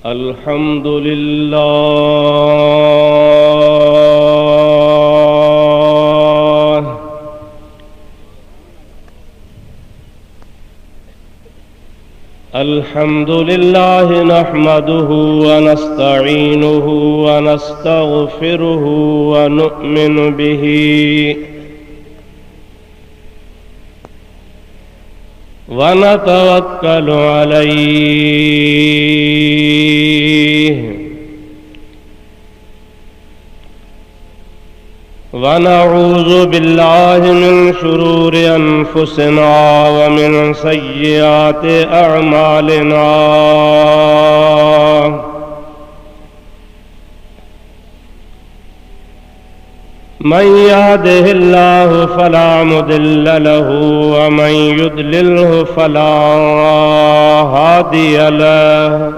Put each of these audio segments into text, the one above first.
अल्हम्दुलिल्लाह अल्हम्दुलिल्लाह नहमदुहु व नस्तईनुहु व नस्तगफिरुहु व नु'मिनु बिही व नतवक्कलु अलैहि व नऊज़ु बिल्लाहि मिन शुरूरि अनफुसिना व मिन सय्यिआति अअमालिना मन यहदिहिल्लाहु फला मुदिल्ल लहु व मन युद्लिल्हु फला हादिय लहु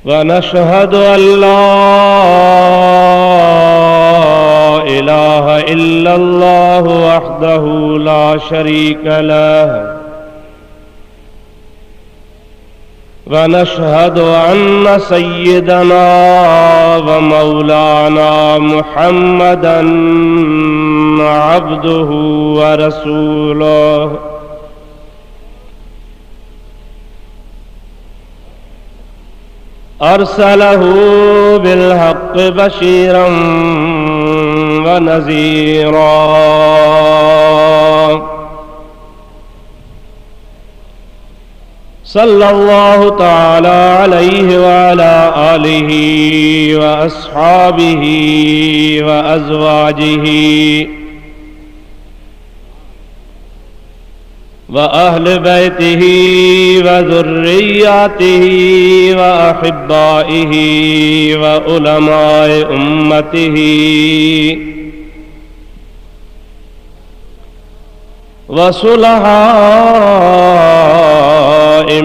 व नशहदु अल्ला इलाहा इल्लल्लाहु वहदहु ला शरीक लहु व नशहदु अन्न सय्यदना व मौलाना मुहम्मदन अब्दुहु व रसूलुहु अरसलहु बिलहक़्क़ि बशीरन व नज़ीरा सल्लल्लाहु तआला अलैहि व अला आलिहि व अस्हाबिहि व अज़वाजिहि व अहले बैतिही व ज़ुर्रिय्यतिही व अहिब्बाइही व उलमाए उम्मतिही व सुलहाए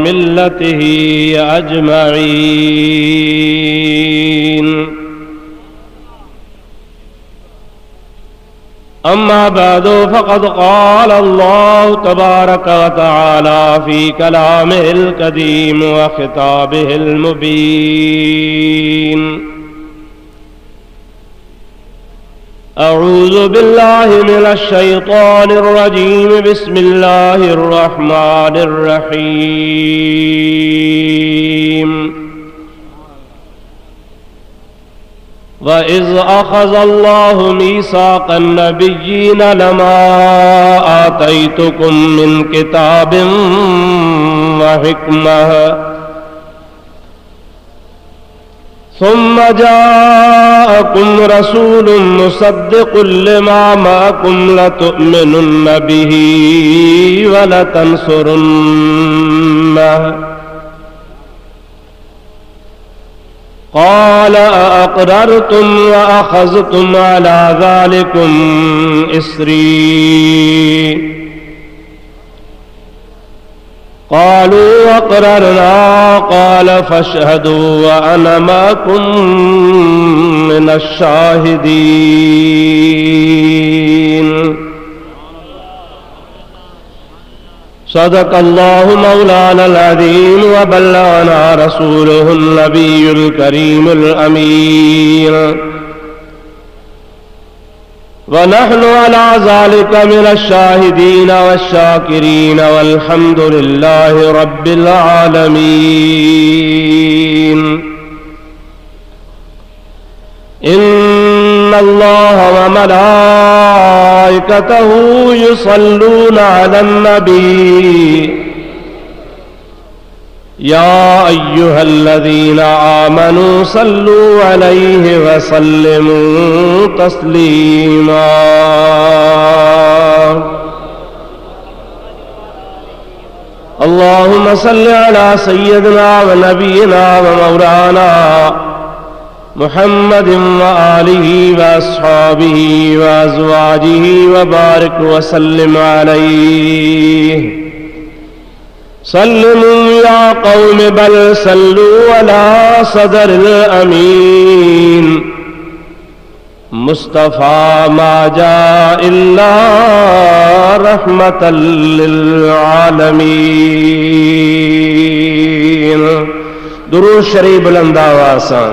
मिल्लतिही अजमईन। अम्मा बादो फ़क़द क़ाल अल्लाहु तबारक व तआला फ़ी कलामिहिल क़दीम व ख़िताबिहिल मुबीन। अऊज़ु बिल्लाहि मिनश शैतानिर रजीम बिस्मिल्लाहिर रहमानिर रहीम। व इज़ अख़ज़ अल्लाहु मीसाक़न नबिय्यीन लमा आतैतुकुम मिन किताबिन व हिक्मह सुम्म जाअकुम रसूलुन मुसद्दिक़ुन लिमा मअकुम लतु'मिनुन्न बिही व लतंसुरुन्नह क़ाल अअक़ररतुम व अख़ज़तुम अला ज़ालिकुम इस्री क़ालू अक़ररना क़ाल फ़अशहदू व अना मअकुम मिनश शाहिदीन। सदक़ल्लाहु मौलानल अज़ीम व बल्लगना रसूलुहुन नबियुल करीमुल अमीन व नहनु अला ज़ालिका मिनश शाहिदीन वश्शाकिरीन वल्हम्दुलिल्लाहि रब्बिल आलमीन। इन्नल्लाह व मलाइकतहु युसल्लूना अलन नबी या अय्युहल्लज़ीना आमनू सल्लू अलैहि व सल्लिमू तस्लीमा। अल्लाहुम्मा सल्लि अला सय्यिदिना व नबियिना व मौलाना मुहम्मदिन व आलिहि व अस्हाबिहि व अज़वाजिहि व बारिक व सल्लिम अलैहि। सल्लिमू या कौम बल सल्लू अला सदरिल अमीन मुस्तफ़ा माजा इल्ला रहमतल लिल आलमीन। दुरूद शरीफ बुलंद आवाज़ से।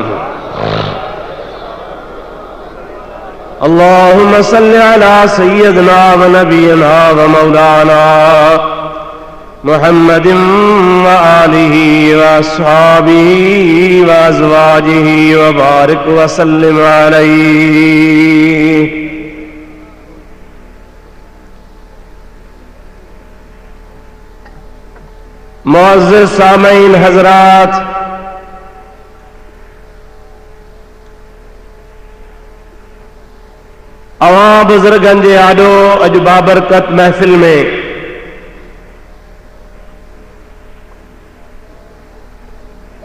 अल्लाहुम्मा सल्लि अला सय्यिदना व नबियना व मौलाना मुहम्मदिन व आलिहि व अस्हाबिहि व अज़वाजिहि व बारिक व सल्लिम अलैहि। मुअज़्ज़िज़ सामीन हज़रात, अवां बुज़ुर्गनि जे आॾो अॼु बाबरकत महफ़िल में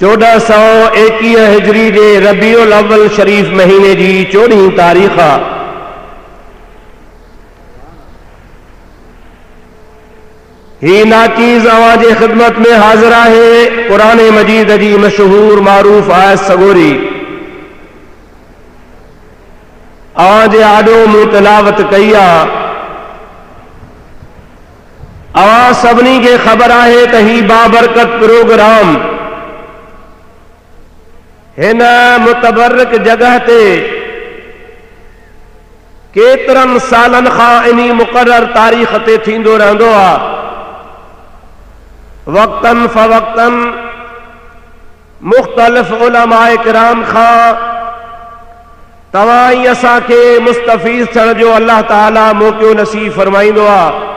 1421 हिजरी जे रबीउल अव्वल शरीफ महीने जी 14 तारीख़ आहे। ही नाचीज़ अवां जे ख़िदमत में हाज़िर आहे क़ुरान मजीद जी मशहूर मारूफ़ आयत सगोरी। अवां जे आॾो मूं तिलावत कई आहे। अवां सभिनी खे ख़बर आहे त ही बाबरकत प्रोग्राम हिन मुतबरक जगह ते केतिरनि सालनि खां इन्ही मुक़र्रर तारीख़ ते थींदो रहंदो आहे। वक्तन फ़वक्तन मुख़्तलिफ़ उलमाए किराम खां तव्हां ई असांखे मुस्तफ़ीज़ थियण जो अल्लाह ताला मौक़ो नसीब फरमाईंदो आहे।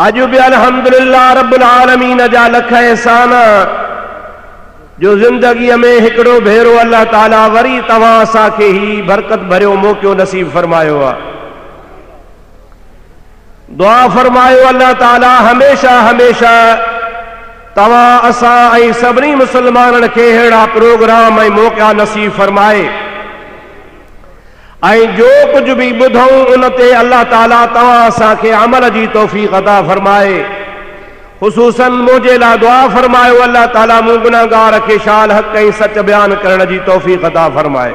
अॼु बि अल्हम्दुलिल्लाह रब्बुल आलमीन जा लख एहसान जो ज़िंदगीअ में हिकिड़ो भेरो अल्लाह ताला वरी तव्हां असांखे ही बरकत भरियो मौक़ो नसीब फरमायो आहे। दुआ फरमायो अल्लाह ताला हमेशा हमेशा तव्हां असां ऐं सभिनी मुसलमाननि खे अहिड़ा प्रोग्राम ऐं मौक़ा नसीब फरमाए ऐं जो कुछ भी ॿुधूं उन ते अल्लाह ताला तव्हां असांखे अमल जी तौफ़ीक़ अता फरमाए। ख़ुसूसन मुंहिंजे लाइ दुआ फरमायो अल्लाह ताला मूं गुनहगार खे शाल हक़ ऐं सच बयान करण जी तौफ़ीक़ अता फरमाए।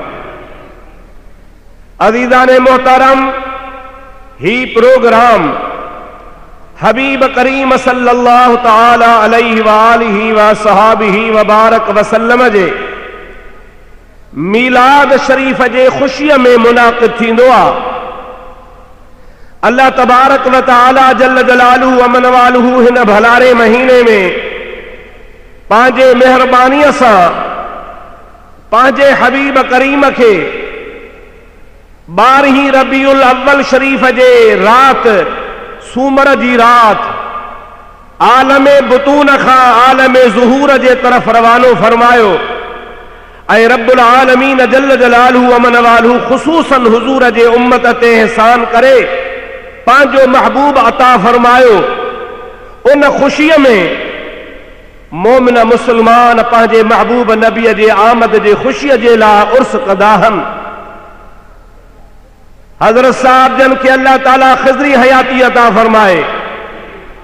अज़ीज़ाने मोहतरम, ही प्रोग्राम हबीब करीम सल्लल्लाहु तआला अलैहि व आलिहि व सहाबिहि व बारक वसल्लम जे मीलाद शरीफ जे खुशीअ में मुनाक़िद थींदो आहे। अल्लाह तबारक व तआला जल्ल जलालुहु व मन वालुहु हिन भलारे महीने में पंहिंजे मेहरबानीअ सां पंहिंजे हबीब करीम खे 12 रबीउल अव्वल शरीफ जे राति सूमर जी राति आलमे बुतून खां आलमे ज़ुहूर जे तरफ़ रवानो फरमायो ऐं रब्बुल आलमीन जल्ल जलालुहु व मन वालुहु ख़ुसूसन हुज़ूर जे उम्मत ते एहसान करे पंहिंजो महबूब अता फरमायो। उन ख़ुशीअ में मोमिन मुसलमान पंहिंजे महबूब नबीअ जे आमद जे ख़ुशीअ जे लाइ उर्स कंदा आहिनि। हज़रत साहब जन खे अल्लाह ताला ख़िज़री हयाती अता फरमाए।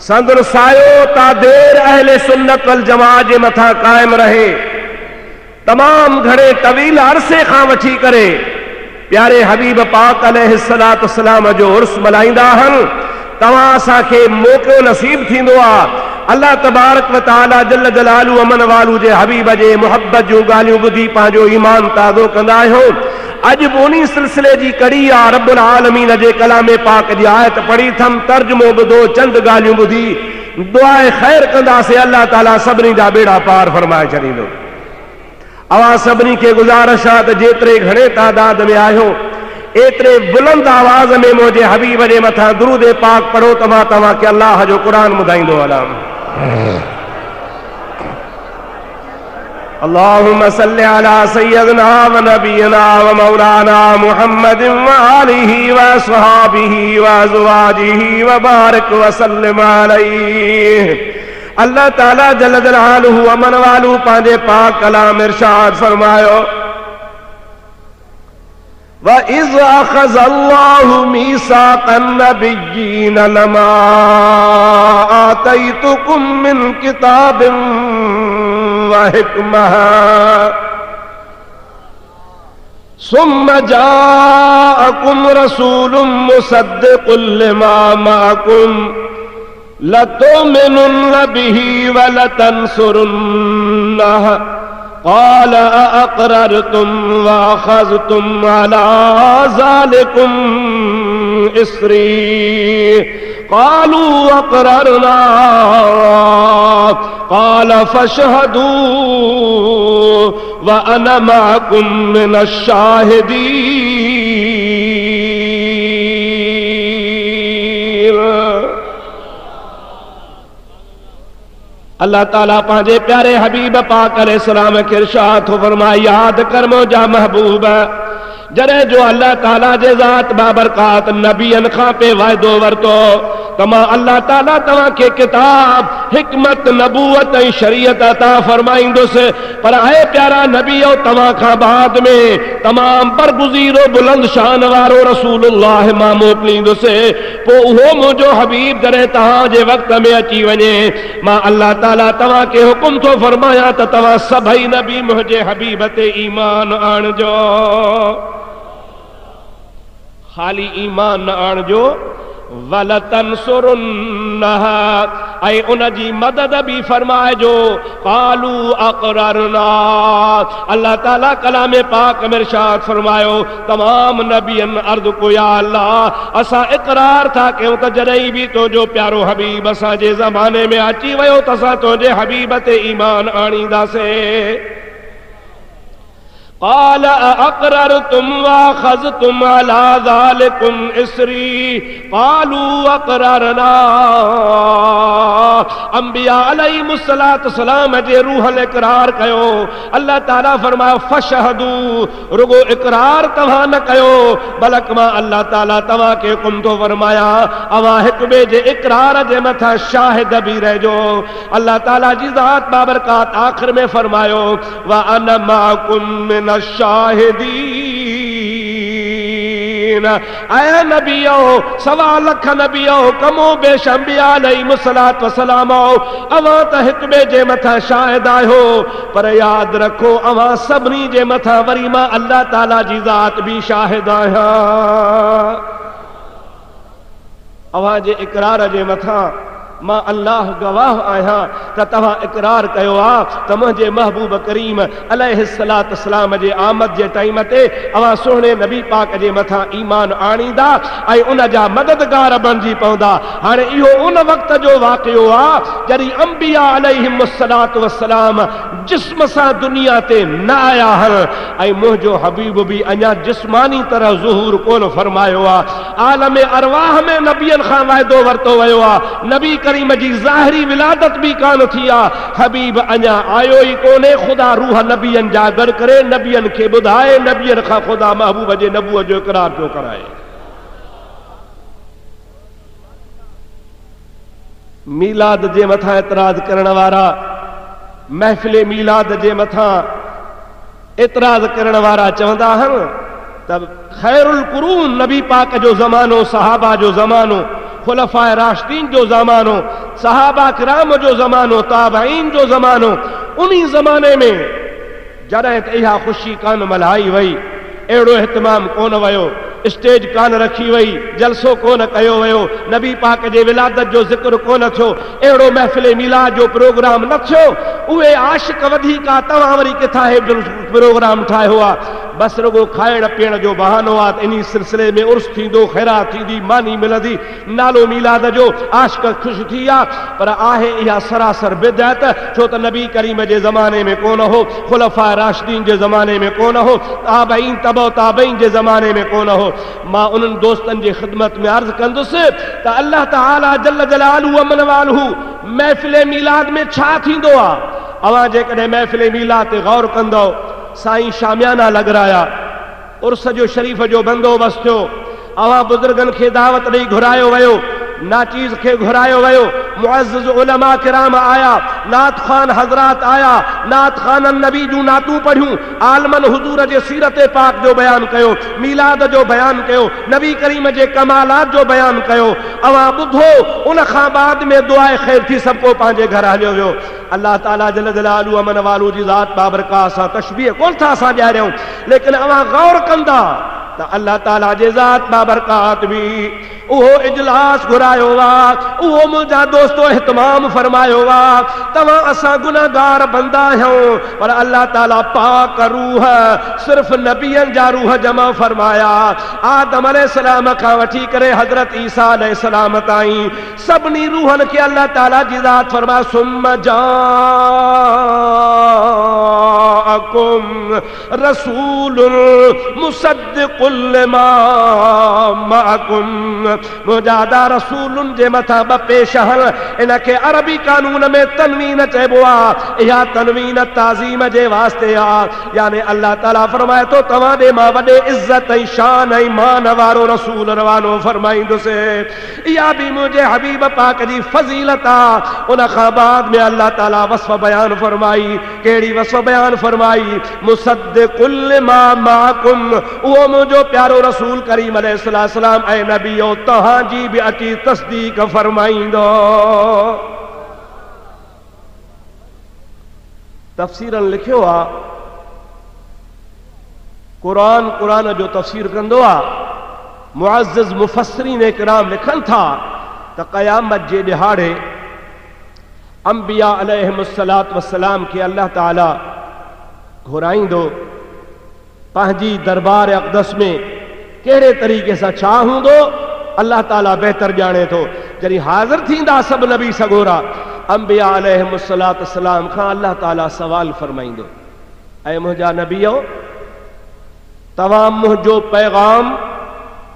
संदर सायो ता देर अहले सुन्नत वल जमात जे मथां क़ाइम रहे। तमाम घणे तवील अरसे खां वठी करे प्यारे हबीब पाक अलैहिस्सलातु वस्सलाम जो उर्स मल्हाईंदा आहिनि। तव्हां असांखे मौक़ो नसीब थींदो आहे। अल्लाह तबारक व तआला जल्ल जलालुहु व मन वालुहु जे हबीब जे मुहब्बत जूं ॻाल्हियूं ॿुधी पंहिंजो ईमान ताज़ो कंदा आहियूं। अॼु बि उन सिलसिले जी कड़ी आहे। रब्बुल आलमीन जे कलाम पाक जी आयत पढ़ी थम, तर्जुमो ॿुधो, चंद ॻाल्हियूं ॿुधी दुआए ख़ैर कंदासीं। अल्लाह ताला सभिनी जा बेड़ा पार फरमाए छॾींदो। अवां सभिनी खे गुज़ारिश आहे त जेतिरे घणे तादाद में आहियो एतिरे बुलंद आवाज़ में मुंहिंजे हबीब जे मथां दुरूद पाक पढ़ो त मां तव्हांखे अल्लाह जो क़ुरान ॿुधाईंदो हलां। अल्लाहुम्मा सल्लि अला सय्यिदना व नबियना व मौलाना मुहम्मदिन व आलिहि व अस्हाबिहि व अज़वाजिहि व बारिक व सल्लिम अलैहि। अल्लाह ताला जल्ल जलालुहु व मन वालुहु पंहिंजे पाक कलाम इरशाद फरमायो, व इज़ अख़ज़ल्लाहु मीसाक़न नबिय्यीन लमा आतैतुकुम मिन किताबिन व हिकमह सुम्मा जाअकुम रसूलुम मुसद्दिकुल लिमा मअकुम लतुमिनुन्न बिही व लतंसुरुन्नह क़ाल अअक़ररतुम व अख़ज़तुम अला ज़ालिकुम इस्री क़ालू अक़ररना क़ाल फ़शहदू व अना मअकुम मिनश शाहिदीन। अल्लाह ताला पांजे प्यारे हबीब पाक अलैहिस्सलाम के इरशाद फरमाया, याद कर मुंहिंजा महबूब जरे जो अल्लाह ताला जे ज़ात बाबरकात नबियन खां पे वायदो वरतो तमा अल्लाह ताला तव्हां खे किताब हिकमत नबूवत ऐं शरीयत अता फरमाईंदुसि, पर आहे प्यारा नबीओ तव्हां खां बाद में तमाम बरगुज़ीरो बुलंद शान वारो रसूलुल्लाह मां मोकिलींदुसि। पोइ उहो मुंहिंजो हबीब जॾहिं तव्हां जे वक़्त में अची वञे मां अल्लाह ताला तव्हां खे हुकुम थो फरमायां त तव्हां सभई नबी मुंहिंजे हबीब ते ईमान आणिजो, खाली ईमान न आणिजो वलतंसुरुन्नह ऐं उन जी मदद भी फरमाइजो। क़ालू अक़ररना, अल्लाह ताला कलाम पाक में इरशाद फरमायो तमाम नबियन अर्ज़ को या अल्लाह असां इक़रार था कयूं त जॾहिं बि तुंहिंजो प्यारो हबीब असांजे ज़माने में अची वियो त असां तुंहिंजे हबीब ते ईमान आणींदासीं। क़ाल अअक़ररतुम वअख़ज़तुम अला ज़ालिकुम इस्री क़ालू अक़ररना। अंबिया अलैहिमुस्सलाम जे रूहल इक़रार कयो। अल्लाह ताला फरमायो फ़शहदू, रुगो इक़रार तव्हां न कयो बल्कि मां अल्लाह ताला तव्हां खे हुकुम थो फरमाया अवां हिक ॿिए जे इक़रार जे मथां शाहिद भी रहजो। अल्लाह ताला जी ज़ात बाबरकात आख़िर में फरमायो व अना मअकुम शाहिदीन। ऐ नबियो सवा लख नबियो कमो बेश अंबिया अलैहिमुस्सलातु वस्सलाम अवां त हिक ॿिए जे मथां शाहिद आहियो, पर याद रखो अवां सभिनी जे मथां वरी मां अल्लाह ताला जी ज़ात भी शाहिद आहियां। अवां जे इक़रार जे मथां मां अल्लाह गवाह आहियां त तव्हां इक़रार कयो आहे त मुंहिंजे महबूब करीम अलैहिस्सलातु वस्सलाम जे आमद जे टाइम ते अवां सुहिणे नबी पाक जे मथां ईमान आणींदा ऐं उन जा मददगार बणिजी पवंदा। हाणे इहो उन वक़्त जो वाक़ियो आहे जॾहिं अंबिया अलैहिमुस्सलातु वस्सलाम जिस्म सां दुनिया ते न आया आहिनि ऐं मुंहिंजो हबीब बि अञा जिस्मानी तरह ज़ुहूर कोन फरमायो आहे। आलम अरवाह में नबियन खां वाइदो वरितो वियो आहे, नबी करीम जी ज़ाहिरी विलादत भी कान थी आहे, हबीब अञा आयो ई कोन्हे। ख़ुदा रूह नबियन जा गॾु करे नबियन खे ॿुधाए, नबियन खां ख़ुदा महबूब जे नबूअत जो इक़रार पियो कराए। मीलाद जे मथां एतराज़ करण वारा, महफ़िल मीलाद जे मथां एतराज़ करण वारा चवंदा आहिनि त ख़ैरुल कुरून नबी पाक जो ज़मानो, सहाबा जो ज़मानो, खुलफाए राशिदीन जो ज़मानो, सहाबा किराम जो ज़मानो, ताबईन जो ज़मानो, उन्हीं ज़माने में जॾहिं त इहा ख़ुशी कान मल्हाई वई, अहिड़ो इहतमाम कोन वियो, स्टेज कान रखी वई, जलसो कोन कयो वियो, नबी पाक जे विलादत जो ज़िक्र कोन थियो, अहिड़ो महफ़िल मिलाद जो प्रोग्राम न थियो। उहे आशिक़ वधीक आहे, तव्हां वरी किथां हे प्रोग्राम ठाहियो आहे? बस रुगो खाइण पीअण जो बहानो आहे त इन सिलसिले में उर्स थींदो, ख़ैरात थींदी, मानी मिलंदी, नालो मीलाद जो, आशिक़ ख़ुशि थी आहे। पर आहे इहा सरासर बिदअत, छो त नबी करीम जे ज़माने में कोन हो, खुलफाए राशिदीन जे ज़माने में कोन हो, ताबईन तबो ताबईन जे ज़माने में कोन हो। मां उन्हनि दोस्तनि जी ख़िदमत में अर्ज़ कंदुसि त अल्लाह ताला जल्ल जलालहू व मन वालहू महफ़िल मीलाद में छा थींदो आहे? अवां जेकॾहिं महफ़िल मीलाद ते गौर कंदो, साईं शामियाना लॻराया, उर्स जो शरीफ़ जो बंदोबस्तु थियो, अवां बुज़ुर्गनि खे दावत ॾेई घुरायो वियो, नाचीज़ खे घुरायो वियो, मुअज़्ज़िज़ उलमा किराम आया, नात खान हज़रात आया, नात खाननि नबी जूं नातूं पढ़ियूं, आलमनि हुज़ूर जे सीरत पाक जो बयान कयो, मीलाद जो बयान कयो, नबी करीम जे कमालात जो बयान कयो। अवां ॿुधो, उन खां बाद में दुआए ख़ैर थी सभु को पंहिंजे घर हलियो वियो। अल्लाह ताला जल जलालू अमन वालू जी ज़ात बाबरकात सां तशबीह कोन था असां ॾियारियूं, लेकिन अवां गौर कंदा त अल्लाह ताला जे ज़ात बाबरकात बि उहो इजलास घुरायो आहे, उहो मुंहिंजा दोस्तो एहतमाम फरमायो आहे। तव्हां असां गुनाहगार बंदा आहियूं, पर अल्लाह ताला पाक रूह सिर्फ़ नबियनि जा रूह जमा फरमाया। आदम अलैहिस्सलाम खां वठी करे हज़रत ईसा अलैहिस्सलाम ताईं सभिनी रूहनि खे अल्लाह ताला जी ज़ात फरमाया, सुम्मा जाअकुम रसूलुन मुसद्दिक़ुल लिमा मअकुम। मुजादा रसूलुन जे मथा ब पेश हल, इनके अरबी कानून में तनवीन चइबो आहे। इहा तनवीन ताज़ीम जे वास्ते आहे, यानी अल्लाह ताला फरमाए तो तव्हां ॾे मां वॾे इज़्ज़त ऐं शान ऐं मान वारो रसूल रवानो फरमाईंदुसि। इहा बि मुंहिंजे हबीब पाक जी फज़ीलत आहे। उन खां बाद में अल्लाह ताला वस्फ़ बयान फरमाई। कहिड़ी वस्फ़ बयान फरमाई? मुसद्दिक़ुल लिमा मअकुम, उहो मुंहिंजो प्यारो रसूल करीम अलैहिस्सलाम ऐं नबीओ तव्हांजी बि अची तस्दीक फरमाईंदो। तफ़सीरनि लिखियो आहे, क़ुरान जो तफ़सीर कंदो आहे। मुअज़्ज़िज़ मुफ़स्सिरीन किराम लिखनि था त क़यामत जे ॾिहाड़े अंबिया अलैहिमुस्सलातु वस्सलाम खे अल्लाह ताला घुराईंदो पंहिंजी दरबार अक़दस में। कहिड़े तरीक़े सां छा हूंदो अल्लाह ताला बहितर ॼाणे थो। जॾहिं हाज़िर थींदा सभु नबी सगोरा, अंबिया अलैहिमुस्सलातु वस्सलाम खां अल्लाह ताला सवाल फरमाईंदो, ऐं मुंहिंजा नबीओ, तव्हां मुंहिंजो पैगाम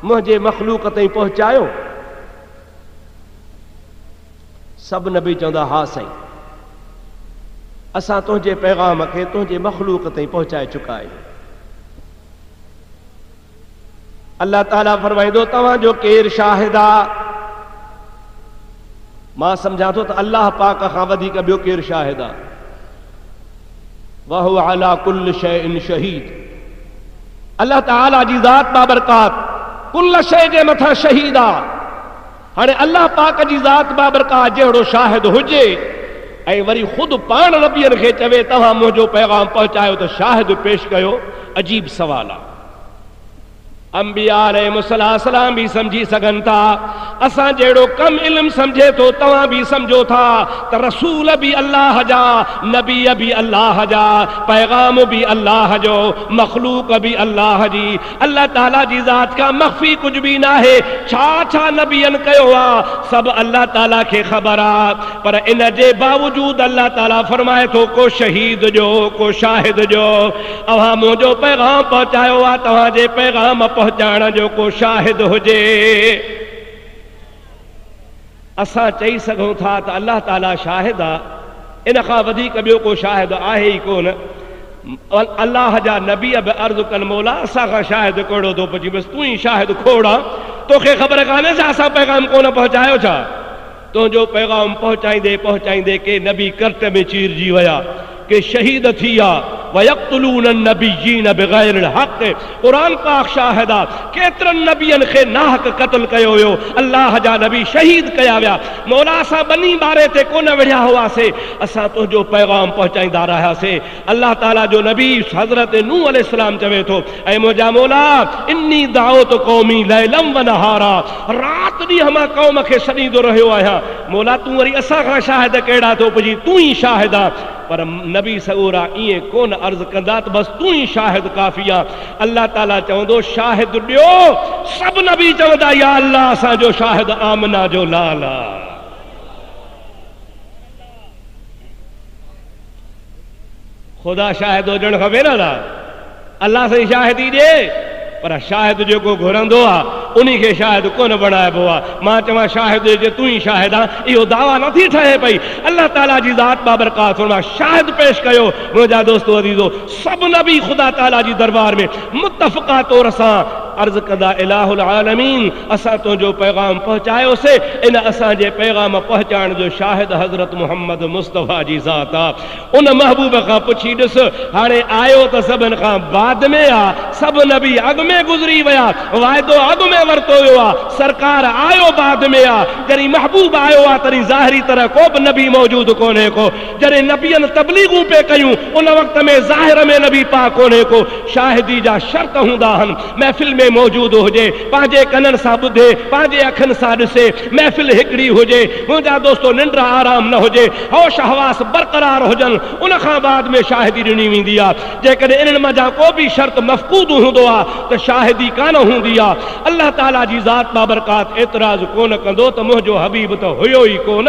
मुंहिंजे मख़लूक ताईं पहुचायो? सभु नबी चवंदा, हा साईं, असां तुंहिंजे पैगाम खे तुंहिंजे मख़लूक ताईं पहुचाए चुका आहियूं। अल्लाह ताला फरमाईंदो, तव्हांजो केरु शाहिद आहे? मां सम्झां थो त अल्लाह पाक खां वधीक ॿियो केरु शाहिद आहे? वहुव अला कुल्ल शैइन शहीद। अल्लाह ताला जी ज़ात बाबरकात कुल शइ जे मथां शहीद आहे। हाणे अल्लाह पाक जी ज़ात बाबरकात जहिड़ो शाहिद हुजे ऐं वरी ख़ुदि पाण नबियनि खे चवे तव्हां मुंहिंजो पैगाम पहुचायो त शाहिद पेश कयो, अजीब सवाल आहे। अंबिया अलैहिस्सलाम भी समझी सघनि था। असां जहिड़ो कम इल्म समझे तो तव्हां भी समझो था त रसूल भी अल्लाह जा, नबी भी अल्लाह जा, पैगाम भी अल्लाह जो, मखलूक भी अल्लाह जी। अल्लाह ताला जी ज़ात का मख्फी कुछ भी ना है। छा छा नबियन कयो आ सब अल्लाह ताला खे ख़बर आ, पर इन जे बावजूद अल्लाह ताला फरमाए थो को शहीद जो, को शाहिद जो। अवां मुंहिंजो पैगाम पहुचायो आ, तव्हांजे पैगाम पहुचाइण जो को शाहिद हुजे। असां चई सघूं था त अल्लाह ताला शाहिद आ, इन खां वधीक ॿियो को शाहिद आहे ई कोन। अल्लाह जा नबी बि अर्ज़ु कनि, मौला असां खां शाहिद कहिड़ो थो पुछी, बसि तूं ई शाहिद खोड़ा, तोखे ख़बर कान्हे छा असां पैगाम कोन पहुचायो छा? तुंहिंजो पैगाम पहुचाईंदे पहुचाईंदे के नबी कर्त में चीरजी विया, के शहीद थी विया। वयक़्तुलून नबिय्यीन बिग़ैरिल हक़। क़ुरान पाक शाहिद आ, केतिरनि नबियनि खे नाहक क़त्ल कयो वियो, अल्लाह जा नबी शहीद कया विया। मौला असां बनी ॿारे ते कोन विढ़िया हुआसीं, असां तुंहिंजो पैगाम पहुचाईंदा रहियासीं। अल्लाह ताला जो नबी हज़रत नूह अलैहिस्सलाम चवे थो, ऐं मुंहिंजा मौला इन्नी दावत क़ौमी लैलम व नहारा, रात ॾींहं मां क़ौम खे सॾींदो रहियो आहियां। मौला तूं वरी असां खां शाहिद कहिड़ा थो पुछी, तूं ई शाहिद आ। पर नबी सगोरा ईअं कोन अर्ज़ कंदा त बसि तूं ई शाहिद काफ़ी आ। अल्लाह ताला चवंदो शाहिद ॾियो। सभु नबी चवंदा या अल्लाह असांजो शाहिद आमना जो लाल आ। ख़ुदा शाहिद हुजणु खपे न, अल्लाह सां शाहिदी ॾे, पर शाहिद जेको घुरंदो आहे उन्ही खे शाहिद कोन बणाइबो आहे। मां चवां शाहिद जे तूं ई शाहिद आ, इहो दावा नथी ठहे पई। अल्लाह ताला जी ज़ात बाबरकात फरमाए शाहिद पेश कयो। मुंहिंजा दोस्तो अज़ीज़ो, सभु नबी ख़ुदा ताला जी दरबार में मुतफ़क़ा तौर सां अर्ज़ कंदा इलाहुल आलमीन असां तुंहिंजो पैगाम पहुचायोसीं इन असांजे पैगाम पहुचाइण जो शाहिद हज़रत मुहम्मद मुस्तफ़ा जी ज़ात आहे। उन महबूब खां पुछी ॾिस हाणे आयो त सभिनि खां बाद में आहे, सभु नबी अॻु में गुज़री विया, वाइदो अॻु में वरितो वियो आहे, सरकार आयो बाद में आहे। जॾहिं महबूब आयो आहे तॾहिं ज़ाहिरी तरह को बि नबी मौजूदु कोन्हे को। जॾहिं नबियनि तबलीगूं पे कयूं उन वक़्त में ज़ाहिर में नबी पाक कोन्हे को। शाहिदी जा शर्त हूंदा आहिनि, महफ़िल में मौजूदु हुजे, पंहिंजे कननि सां ॿुधे, पंहिंजे अखियुनि सां ॾिसे, महफ़िल हिकिड़ी हुजे, मुंहिंजा दोस्तो निंड आराम न हुजे, होश हवास बरक़रार हुजनि, उन खां बाद में शाहिदी ॾिनी वेंदी आहे। जेकॾहिं इन्हनि मंझां को बि शर्त मफ़क़ूद हूंदो आहे त शाहिदी कान हूंदी आहे। अल्लाह ताला जी ज़ात बाबरकात एतिराज़ कोन कंदो त मुंहिंजो हबीब त हुयो ई कोन,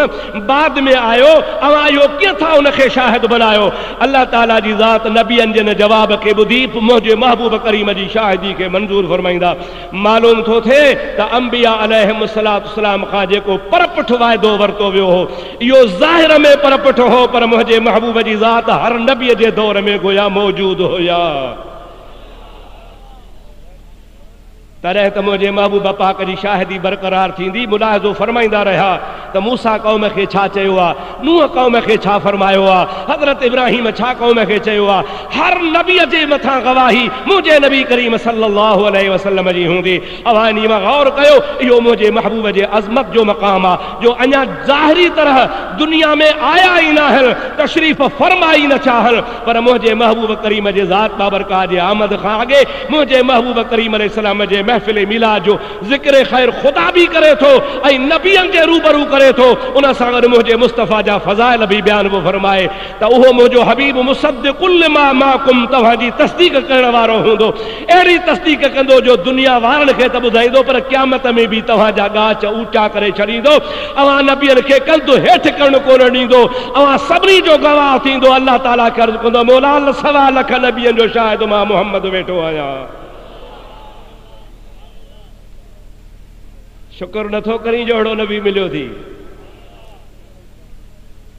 बाद में आयो, अवां इहो कीअं था उनखे शाहिद बनायो। अल्लाह ताला जी ज़ात नबियनि जे जवाब खे ॿुधी मुंहिंजे महबूब करीम जी शाहिदी खे मंज़ूर फरमाईंदा। मालूम थो थिए त अंबिया अलैहिस्सलाम खां जेको परपठ वाइदो वरितो वियो हो इहो ज़ाहिर में परपठ हो, पर मुंहिंजे महबूब जी ज़ात हर नबीअ जे दौर में गोया मौजूदु हुया। तॾहिं त मुंहिंजे महबूब पाक जी शाहिदी बरक़रार थींदी। मुलाहिज़ो फरमाईंदा रहिया त मूसा क़ौम खे छा चयो आहे, नूह क़ौम खे छा फरमायो आहे, हज़रत इब्राहिम छा क़ौम खे चयो आहे। हर नबीअ जे मथां गवाही मुंहिंजे नबी करीम सल्लल्लाहु अलैहि वसल्लम जी हूंदी। अवां इन में गौर कयो, इहो मुंहिंजे महबूब जे अज़मत जो मक़ाम आहे जो अञा ज़ाहिरी तरह दुनिया में आया ई न आहिनि, तशरीफ़ फरमाई न चाहनि, पर मुंहिंजे महबूब करीम जे ज़ात बाबरकात जे आमद खां अॻे मुंहिंजे महबूब करीम अलैहिस्सलाम जे महफ़िल मिलाद जो ज़िक्र ख़ैर ख़ुदा भी करे थो ऐं नबियनि जे रूबरू करे थो। उन सां गॾु मुंहिंजे मुस्तफ़ा जा फ़ज़ाइल भी बयान बि फरमाए त उहो मुंहिंजो हबीब मुसद्दिक़ुल लिमा माकुम तव्हांजी तस्दीक करण वारो हूंदो। अहिड़ी तस्दीक कंदो जो दुनिया वारनि खे त ॿुधाईंदो पर क़यामत में भी तव्हांजा गाच ऊचा करे छॾींदो। अवां नबियनि खे कंधु हेठि करणु कोन ॾींदो, अवां सभिनी जो गवाह थींदो। अल्लाह ताला खे अर्ज़ु कंदो मौला 1.25 लख नबियनि जो शाहिद मां मुहम्मद वेठो आहियां। शुक्र नथो करी जो अहिड़ो नबी मिलियो थी।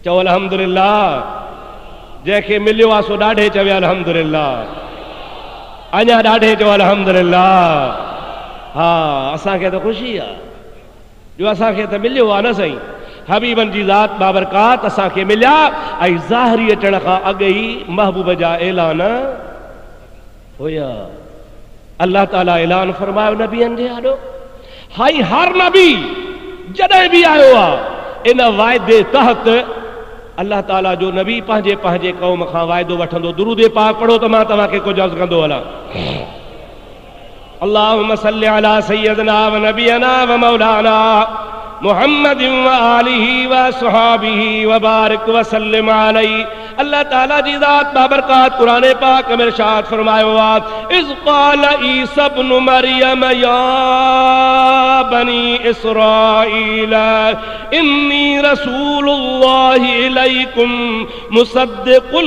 चओ अल्हम्दुलिल्लाह, जंहिंखे मिलियो आहे सो ॾाढे चवे अल्हम्दुलिल्लाह, अञा ॾाढे चओ अल्हम्दुलिल्लाह। हा असांखे त ख़ुशी आहे जो असांखे त मिलियो आहे न साईं। हबीबनि जी ज़ात बाबरकात असांखे मिलिया ऐं ज़ाहिरी अचण खां अॻु ई महबूब जा ऐलान हुया। अल्लाह ताला ऐलान फरमायो नबियनि जे आॾो। हाई हर नबी जॾहिं भी आयो आहे इन वाइदे तहत अल्लाह ताला जो नबी पंहिंजे पंहिंजे क़ौम खां वाइदो वठंदो। दुरूद पाक पढ़ो त मां तव्हांखे कुझु अर्ज़ कंदो हलां। अल्लाहुम्मा सल्लि अला सय्यदना व नबियना व मौलाना मुहम्मदिन व आलिहि व सहाबिहि व बारिक व सल्लिम अलैहि। अल्लाह ताला जी ज़ात बाबरकात कुरान पाक में इरशाद फरमायो आहे इज़ क़ाल ईसा इब्नु मरियम या बनी इस्राईल इन्नी रसूलुल्लाहि इलैकुम मुसद्दिक़न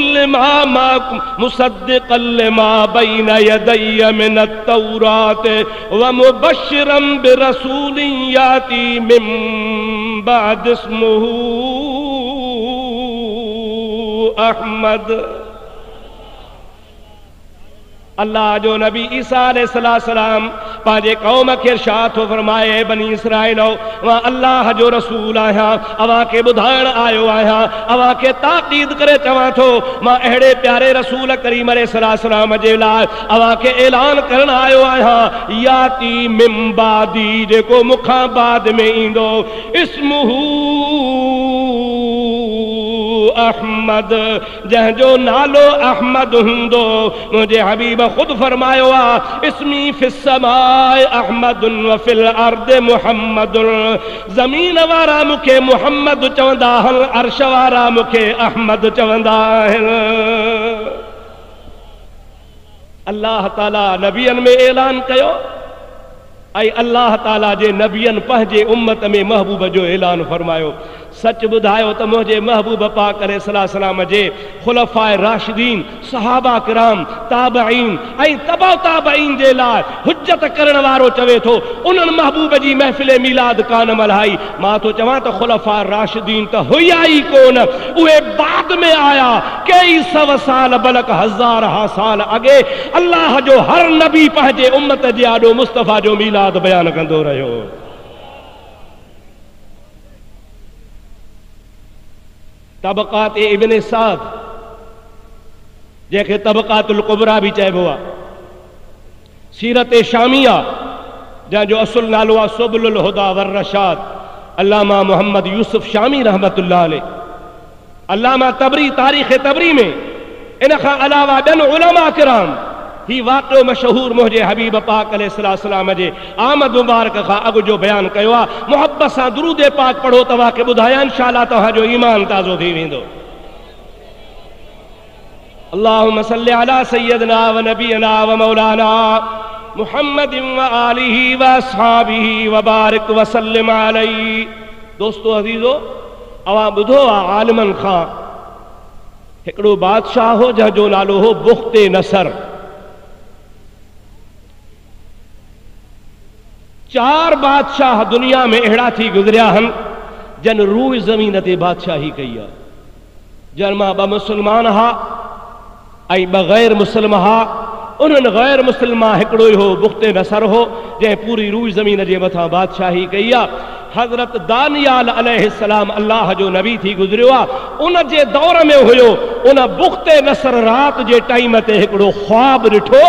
लिमा बैन यदैय मिनत तौरात व मुबश्शिरन बिरसूलिन याती मिन बाद इस्मुहु अहमद। अल्लाह जो नबी ईसा अलैहिस्सलाम पंहिंजे क़ौम खे इरशाद थो फरमाए बनी इसराइल मां अल्लाह जो रसूल आहियां, अवां खे ॿुधाइण आयो आहियां, अवां खे ताक़ीद करे चवां थो मां अहिड़े प्यारे रसूल करीम अलैहिस्सलाम जे लाइ अवां खे ऐलान करण आयो आहियां याती मिन बादी जेको मूंखां बाद में ईंदो इस्मुहु अहमद जंहिंजो नालो अहमद हूंदो। मुंहिंजे हबीब खुद फरमायो आहे इस्मी फिस समाए अहमदुन व फिल अर्द मुहम्मदुन। ज़मीन वारा मूंखे मुहम्मद चवंदा आहिनि, अर्श वारा मूंखे अहमद चवंदा आहिनि। अल्लाह ताला नबियनि में ऐलान कयो ऐं अल्लाह ताला जे नबियनि पंहिंजे उम्मत में महबूब जो ऐलान फरमायो। सच बुधायो तो मुझे महबूब पाक अलैहिस्सलाम जे खुलफाए राशिदीन सहाबा किराम ताबईन ऐं तबा ताबईन जे लाइ हुज्जत करण वारो चवे थो उन्हनि महबूब जी महफ़िल मिलाद कान मल्हाई। मां तो चवां तो खुलफा राशिदीन तो हुया ही कोन, उहे बाद में आया कई 100 साल बल्कि 1000 साल अगे। अल्लाह जो हर नबी पंहिंजे उम्मत जे आॾो मुस्तफ़ा जो मिलाद बयान कंदो रहियो। तबक़ात इब्न साद जंहिंखे तबक़ातुल कुबरा भी चइबो आहे, सीरत शामिया जंहिंजो असुल नालो आहे सुबुलुल हुदा वर रशाद, अल्लामा मोहम्मद यूसुफ शामी रहमतुल्लाह अलैह। अल्लामा तबरी तारीख़ तबरी में इन खां अलावा ॿियनि उलमा किराम ही वाक़ियो मशहूर मुंहिंजे हबीब पाक अलैहिस्सलाम जे आमद मुबारक खां अॻु जो बयान कयो आहे। मोहब्बत सां दुरूद पाक पढ़ो, तव्हांखे ॿुधायां इंशाअल्लाह तव्हांजो ईमान ताज़ो थी वेंदो। अल्लाहुम्मा सल्लि अला सय्यदना व नबीना व मौलाना मुहम्मदिन व आलिहि व अस्हाबिहि व बारिक व सल्लिम अलैहि। दोस्तो अज़ीज़ो, अवां ॿुधो आहे आलिमनि खां हिकिड़ो बादशाह हो जंहिंजो नालो हो बुख़्ते नसर। 4 बादशाह दुनिया में अहिड़ा थी गुज़रिया आहिनि जन रूह ज़मीन ते बादशाही कई आहे। जन मां 2 मुस्लमान हा ऐं 2 गैर मुस्लिम हा। उन्हनि गैर मुस्लिम मां हिकिड़ो ई हो बुख़्ते नसर हो जंहिं पूरी रूह ज़मीन जे मथां बादशाही कई आहे। हज़रत दानियाल अलैहिस्सलाम अल्लाह जो नबी थी गुज़रियो आहे। उन जे दौर में हुयो, उन बुख़्ते नसर रात जे टाइम ते हिकिड़ो ख्वाब ॾिठो,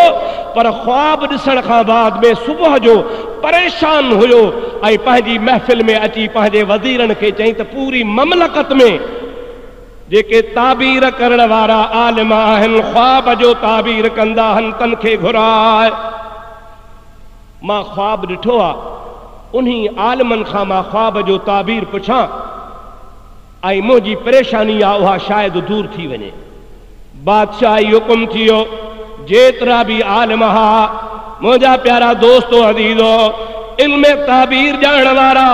पर ख्वाब ॾिसण खां बाद में सुबुह जो परेशान हुयो ऐं पंहिंजी महफ़िल में अची पंहिंजे वज़ीरनि खे चई त पूरी ममलकत में जेके ताबीर करण वारा आलिम आहिनि, ख्वाब जो ताबीर कंदा आहिनि, तन खे घुराए। मां ख्वाब ॾिठो आहे, उन्हीं आलिमनि खां मां ख्वाब जो ताबीर पुछां ऐं मुंहिंजी परेशानी आहे उहा शायदि दूर थी वञे। बादशाही हुकुम थियो, जेतिरा बि आलिम हा मुंहिंजा प्यारा दोस्तो अज़ीज़ो, इल्म ताबीर ॼाणण वारा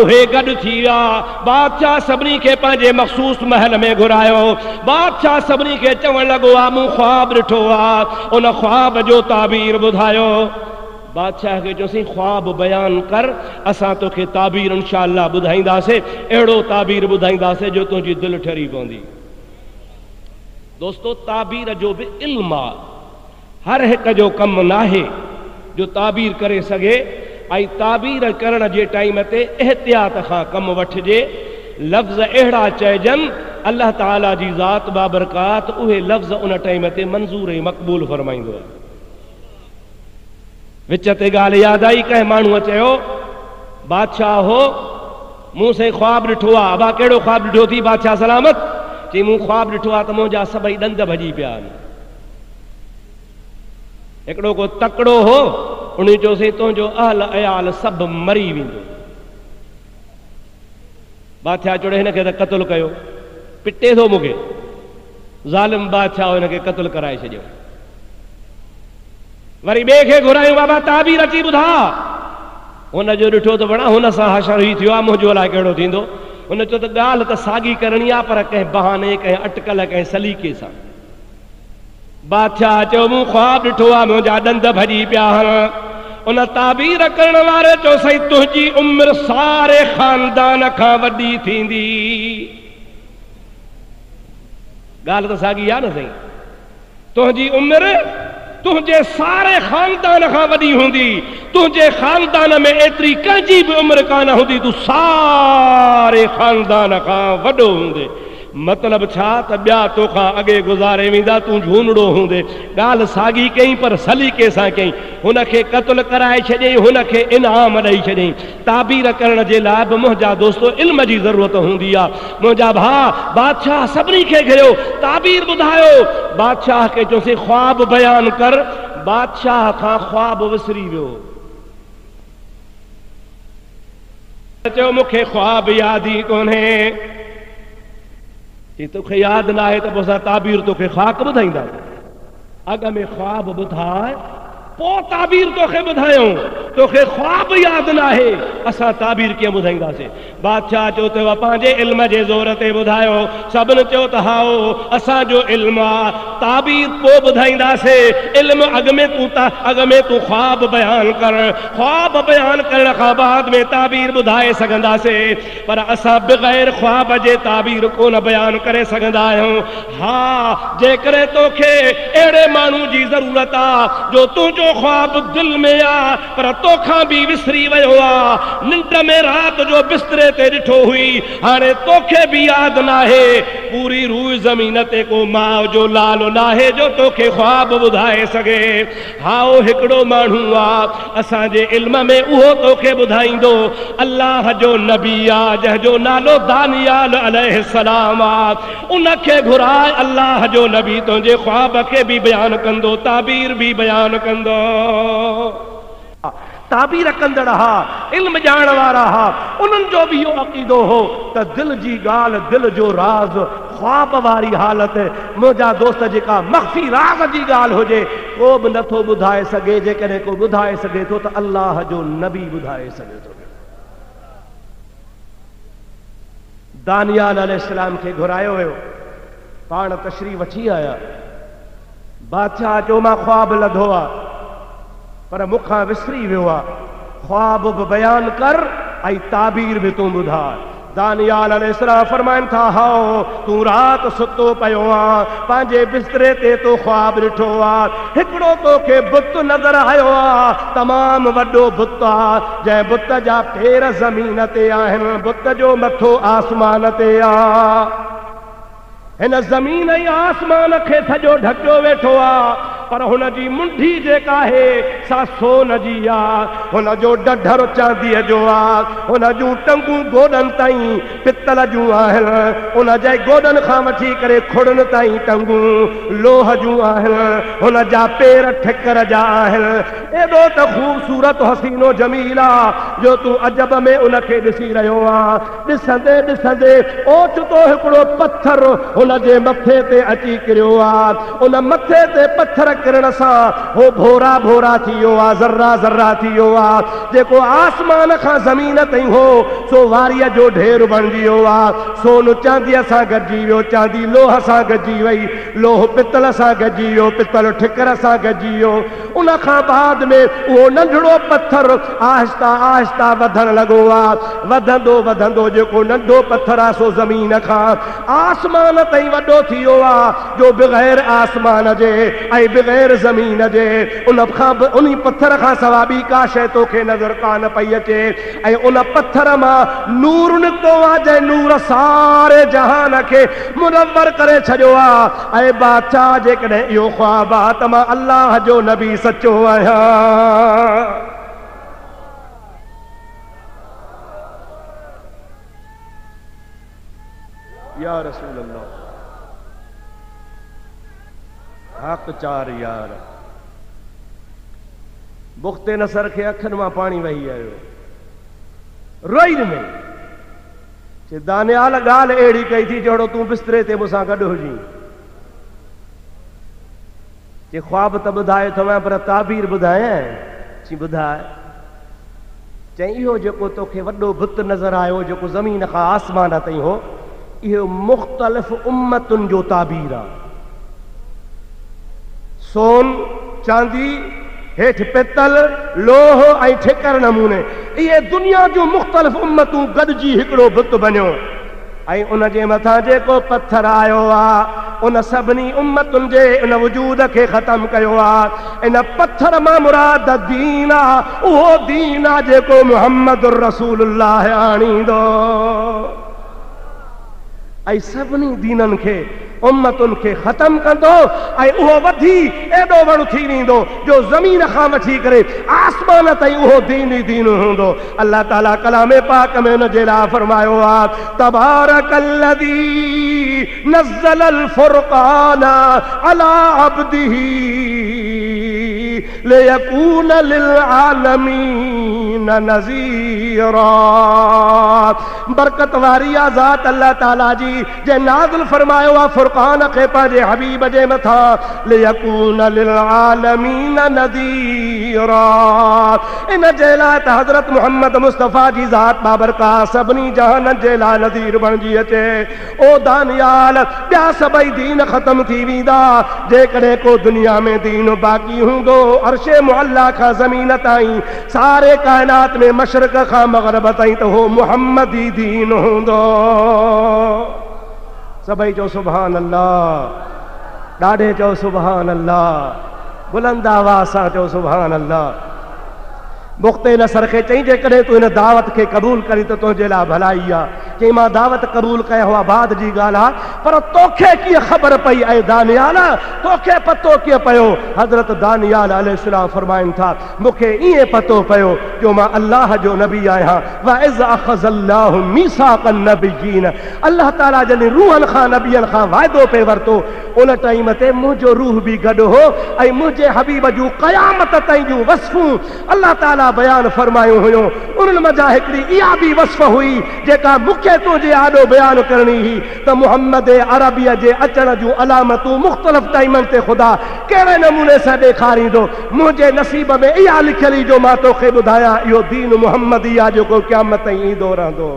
उहे गॾु थी विया। बादशाह सभिनी खे पंहिंजे मख़सूस महल में घुरायो। बादशाह सभिनी खे चवण लॻो आहे मूं ख्वाब ॾिठो आहे। उन ख्वाब जो ताबीर ॿुधायो। बादशाह खे चयोसीं ख्वाब बयान कर, असां तोखे ताबीर इंशाअल्लाह ॿुधाईंदासीं, अहिड़ो ताबीर ॿुधाईंदासीं जो तुंहिंजी दिलि ठरी पवंदी। दोस्तो, ताबीर जो बि इल्म आहे, हर हिक जो कमु नाहे जो ताबीर करे सघे। ऐं ताबीर करण जे टाइम ते एहतियात खां कमु वठिजे। लफ़्ज़ अहिड़ा चइजनि, अल्लाह ताला जी ज़ात बाबरकात उहे लफ़्ज़ उन टाइम ते मंज़ूर ऐं मक़बूल फरमाईंदो आहे। विच ते ॻाल्हि यादि आई, कंहिं माण्हूअ चयो बादशाह हो मूं से ख्वाब ॾिठो आहे। अबा कहिड़ो ख्वाब ॾिठो थी? बादशाह सलामत चई मूं ख्वाब ॾिठो आहे त मुंहिंजा सभई ॾंद भॼी पिया आहिनि। हिकिड़ो को तकिड़ो हो, उन चयोसीं तुंहिंजो अहल अयाल सभु मरी वेंदो। बादशाह चोड़े हिन खे त क़त्ल कयो, पिटे थो मूंखे। ज़ालिम बादशाह हिन खे क़त्ल कराए छॾियो। वरी ॿिए खे घुरायूं, बाबा ताबीर अची ॿुधा। हुन जो ॾिठो त बणा हुन सां हशर ई थियो आहे, मुंहिंजो अलाए कहिड़ो थींदो। हुन चयो त ॻाल्हि त साॻी करणी आहे, पर कंहिं बहाने, कंहिं अटकल, कंहिं सलीक़े सां। बादशाह चयो मूं ख्वाब ॾिठो आहे, मुंहिंजा ॾंद भॼी पिया आहिनि। उन ताबीर करण वारे चयोसई तुंहिंजी उमिरि सारे ख़ानदान खां वॾी थींदी। ॻाल्हि त साॻी आहे न साईं, तुंहिंजी उमिरि तुंहिंजे सारे ख़ानदान खां वॾी हूंदी। तुंहिंजे ख़ानदान में एतिरी कंहिंजी बि उमिरि कान हूंदी, तूं सारे ख़ानदान खां वॾो हूंदे। मतलब छा त ॿिया तोखां अॻे गुज़ारे वेंदा, तूं झूनड़ो हूंदे। ॻाल्हि साॻी कई पर सलीक़े सां कई। हुनखे क़त्ल कराए छॾियईं, हुनखे इनाम ॾेई चॾियईं। ताबीर करण जे लाइ बि मुंहिंजा दोस्तो इल्म जी ज़रूरत हूंदी आहे। मुंहिंजा भाउ, बादशाह सभिनी खे घिरियो, ताबीर ॿुधायो। बादशाह खे चयोसीं ख्वाब बयान कर। बादशाह खां ख्वाब विसरी वियो। चयो मूंखे ख्वाब यादि ई कोन्हे। चई तोखे यादि न आहे त पोइ असां ताबीर तोखे ख़ाक ॿुधाईंदासीं। अॻ में ख्वाब ॿुधाए, पोइ ताबीर तोखे ॿुधायूं। तोखे ख्वाब यादि न आहे, असां ताबीर कीअं ॿुधाईंदासीं। बादशाह चयो त पंहिंजे इल्म जे ज़ोर ते ॿुधायो। सभिनि चयो त हाओ असांजो इल्म आहे, ताबीर पोइ ॿुधाईंदासीं। इल्म अॻ में तूं ख्वाब बयान कर, ख्वाब बयान करण खां बाद में ताबीर ॿुधाए सघंदासीं। पर असां बग़ैर ख्वाब जे ताबीर कोन बयान करे सघंदा आहियूं। हा, जेकॾहिं तोखे अहिड़े माण्हू जी ज़रूरत आहे जो तुंहिंजो ख्वाब दिलि में आहे पर तोखां बि विसरी वियो आहे, निंड में राति जो बिस्तरे ते ॾिठो हुई, हाणे तोखे बि यादि नाहे, पूरी रूह ज़मीन ते को माउ जो लाल नाहे जो तोखे ख्वाब ॿुधाए सघे। हाओ हिकिड़ो माण्हू आहे असांजे इल्म में, उहो तोखे ॿुधाईंदो। अल्लाह जो नबी आहे जंहिंजो नालो दानियाल अलैहिस्सलाम आहे। उनखे घुराए, अल्लाह जो नबी तुंहिंजे ख्वाब खे बि बयान कंदो, ताबीर बि बयान कंदो। ताबीर कंदड़ हा, इल्म ॼाणण वारा हा, उन्हनि जो बि इहो अक़ीदो हो त दिलि जी ॻाल्हि, दिलि जो राज़, ख्वाब वारी हालत, मुंहिंजा दोस्त जेका मख़फ़ी राज़ जी ॻाल्हि हुजे को बि नथो ॿुधाए सघे। जेकॾहिं को ॿुधाए सघे थो त अल्लाह जो नबी ॿुधाए सघे थो। दानियाल अलैहिस्सलाम खे घुरायो वियो, पाण तशरीफ़ वठी आया। बादशाह चयो मां ख्वाब लधो आहे पर मूंखां विसरी वियो आहे, ख्वाब बि बयान कर ऐं ताबीर बि तूं ॿुधाए। दानियाल अलैहिस्सलाम फरमाइनि था, हाओ तूं राति सुतो पियो आहे, पंहिंजे बिस्तरे ते तो ख्वाब ॾिठो आहे, हिकिड़ो तोखे बुत नज़र आयो आहे, तमामु वॾो बुत आहे, जंहिं बुत जा पेर ज़मीन ते आहिनि, बुत जो मथो आसमान ते आहे। हिन ज़मीन ऐं आसमान खे सॼो ढकियो वेठो आहे, पर हुन जी मुंडी जेका आहे सा सोन जी आहे, हुन जो ढढर चांदीअ जो आहे, हुन जूं टंगूं गोॾनि ताईं पितल जूं आहिनि, हुन जे गोॾनि खां वठी करे खुड़नि ताईं टंगूं लोह जूं आहिनि, हुन जा पेर ठिकर जा आहिनि। एॾो त ख़ूबसूरत हसीनो जमील आहे जो तूं अजब में उनखे ॾिसी रहियो आहे। ॾिसंदे ॾिसंदे ओचितो हिकिड़ो पत्थर हुन जे मथे ते अची किरियो आहे। उन मथे ते पत्थर किरण सां हो भोरा भोरा थी वियो आहे, ज़र्रा ज़र्रा थी वियो आहे। जेको आसमान खां ज़मीन ताईं हो सो वारीअ जो ढेर बणिजी वियो आहे। सोन चांदीअ सां गॾिजी वियो, चांदी लोह सां गॾिजी वई, लोह पितल सां गॾिजी वियो, पितल ठिकर सां गॾिजी वियो। उन खां बाद में उहो नंढड़ो पत्थर आहिस्ता आहिस्ता वधण लॻो आहे। वधंदो वधंदो जेको नंढो पत्थर आहे सो ज़मीन खां आसमान ताईं वॾो थी वियो आहे, जो बग़ैर आसमान जे ऐं बग़ैर ज़मीन जे उन पत्थर खां सवाइ ॿी का शइ तोखे नज़र कान पई अचे। ऐं उन पत्थर मां नूर निकितो आहे, जंहिं नूर सारे जहान खे मुनव्वर करे छॾियो आहे। ऐं बादशाह जेकॾहिं इहो ख्वाब आहे त मां अल्लाह जो नबी सचो आहियां। या रसूल अल्लाह, हक़ चार यार। बुख़्ते नसर खे अखियुनि मां पाणी वही आयो, रोई ॾिनई, चए दानियाल ॻाल्हि अहिड़ी कई थी जहिड़ो तूं बिस्तरे ते मूंसां गॾु हुजी। चए ख्वाब त ॿुधायो अथव पर ताबीर ॿुधायां। चई ॿुधाए। चई इहो जेको तोखे वॾो बुत नज़र आयो जेको ज़मीन खां आसमान ताईं हो, इहो मुख़्तलिफ़ उम्मतुनि जो ताबीर आहे। सोन चांदी हेठि पितल लोह ऐं ठिकर नमूने इहे दुनिया जूं मुख़्तलिफ़ उम्मतूं गॾिजी हिकिड़ो बुत बणियो। ऐं उन जे मथां जेको पत्थर आयो आहे उन सभिनी उम्मतुनि जे उन वजूद खे ख़तमु कयो आहे। इन पत्थर मां मुराद दीन आहे, उहो दीन आहे जेको मुहम्मद रसूलुल्लाह आणींदो। ऐं सभिनी दीननि खे उम्मतुनि खे ख़तमु कंदो ऐं उहो वधी एॾो वॾो थी वेंदो जो ज़मीन खां वठी करे आसमान ताईं उहो दीन ई दीन हूंदो। अल्लाह ताला कलाम पाक में उन जे लाइ फरमायो आहे, तबारकल्लज़ी नज़्ज़लल फ़ुरक़ान अला अब्दिही लियकून लिल आलमीन लिलआलमीन नज़ीरा। बरकत वारी ज़ात अल्लाह ताला जी जे नाज़िल फरमायो आ फुरक़ान खे पंहिंजे हबीब जे मथां, लियकून लिलआलमीन नज़ीरा। इन जे लाइ त हज़रत मुहम्मद मुस्तफ़ा जी ज़ात बाबरकात सभिनी जहाननि जे लाइ नज़ीर बणिजी अचे। ओ दानियाल, ॿिया सभई दीन ख़त्म थी वेंदा, जेकॾहिं को दुनिया में दीन बाक़ी हूंदो, अर्शे मुअल्ला खां ज़मीन ताईं सारे काइनात में मशरक़ खां मग़रिब ताईं त हो मुहम्मदी दीन हूंदो। सभई चओ सुभान अल्लाह, ॾाढे चओ सुभान अल्लाह, बुलंद आवाज़ सां चओ सुभान अल्लाह। मुख़्ते नसर खे चई, जेकॾहिं तूं हिन दावत खे क़बूल करी त तुंहिंजे लाइ भलाई आहे। चई मां दावत क़बूल कया हुआ बाद जी ॻाल्हि आहे, पर तोखे कीअं ख़बर पई ऐं दानियाल, तोखे पतो कीअं पियो? हज़रत दानियाल अलैहिस्सलाम फरमाइनि था, मूंखे ईअं पतो पियो जो मां अल्लाह जो नबी आहियां। वइज़ अख़ज़ल्लाहु मीसाक़न नबिय्यीन, अल्लाह ताला जॾहिं रूहनि खां नबियनि खां वाइदो पे वरितो, उन टाइम ते मुंहिंजो रूह बि गॾु हो ऐं मुंहिंजे हबीब जूं क़यामत ताईं जूं वस्फ़ूं अल्लाह ताला बयान फरमायूं हुयूं। उन्हनि मज़ा हिकिड़ी इहा बि वस्फ़ हुई जेका मूंखे तुंहिंजे आॾो बयान करणी हुई त मुहम्मद अरबीअ जे अचण जूं अलामतूं मुख़्तलिफ़ टाइमनि ते ख़ुदा कहिड़े नमूने सां ॾेखारींदो। मुंहिंजे नसीब में इहा लिखियलु हुई जो मां तोखे ॿुधायां, इहो दीन मुहम्मदी आहे जेको क़यामत ताईं ईंदो रहंदो।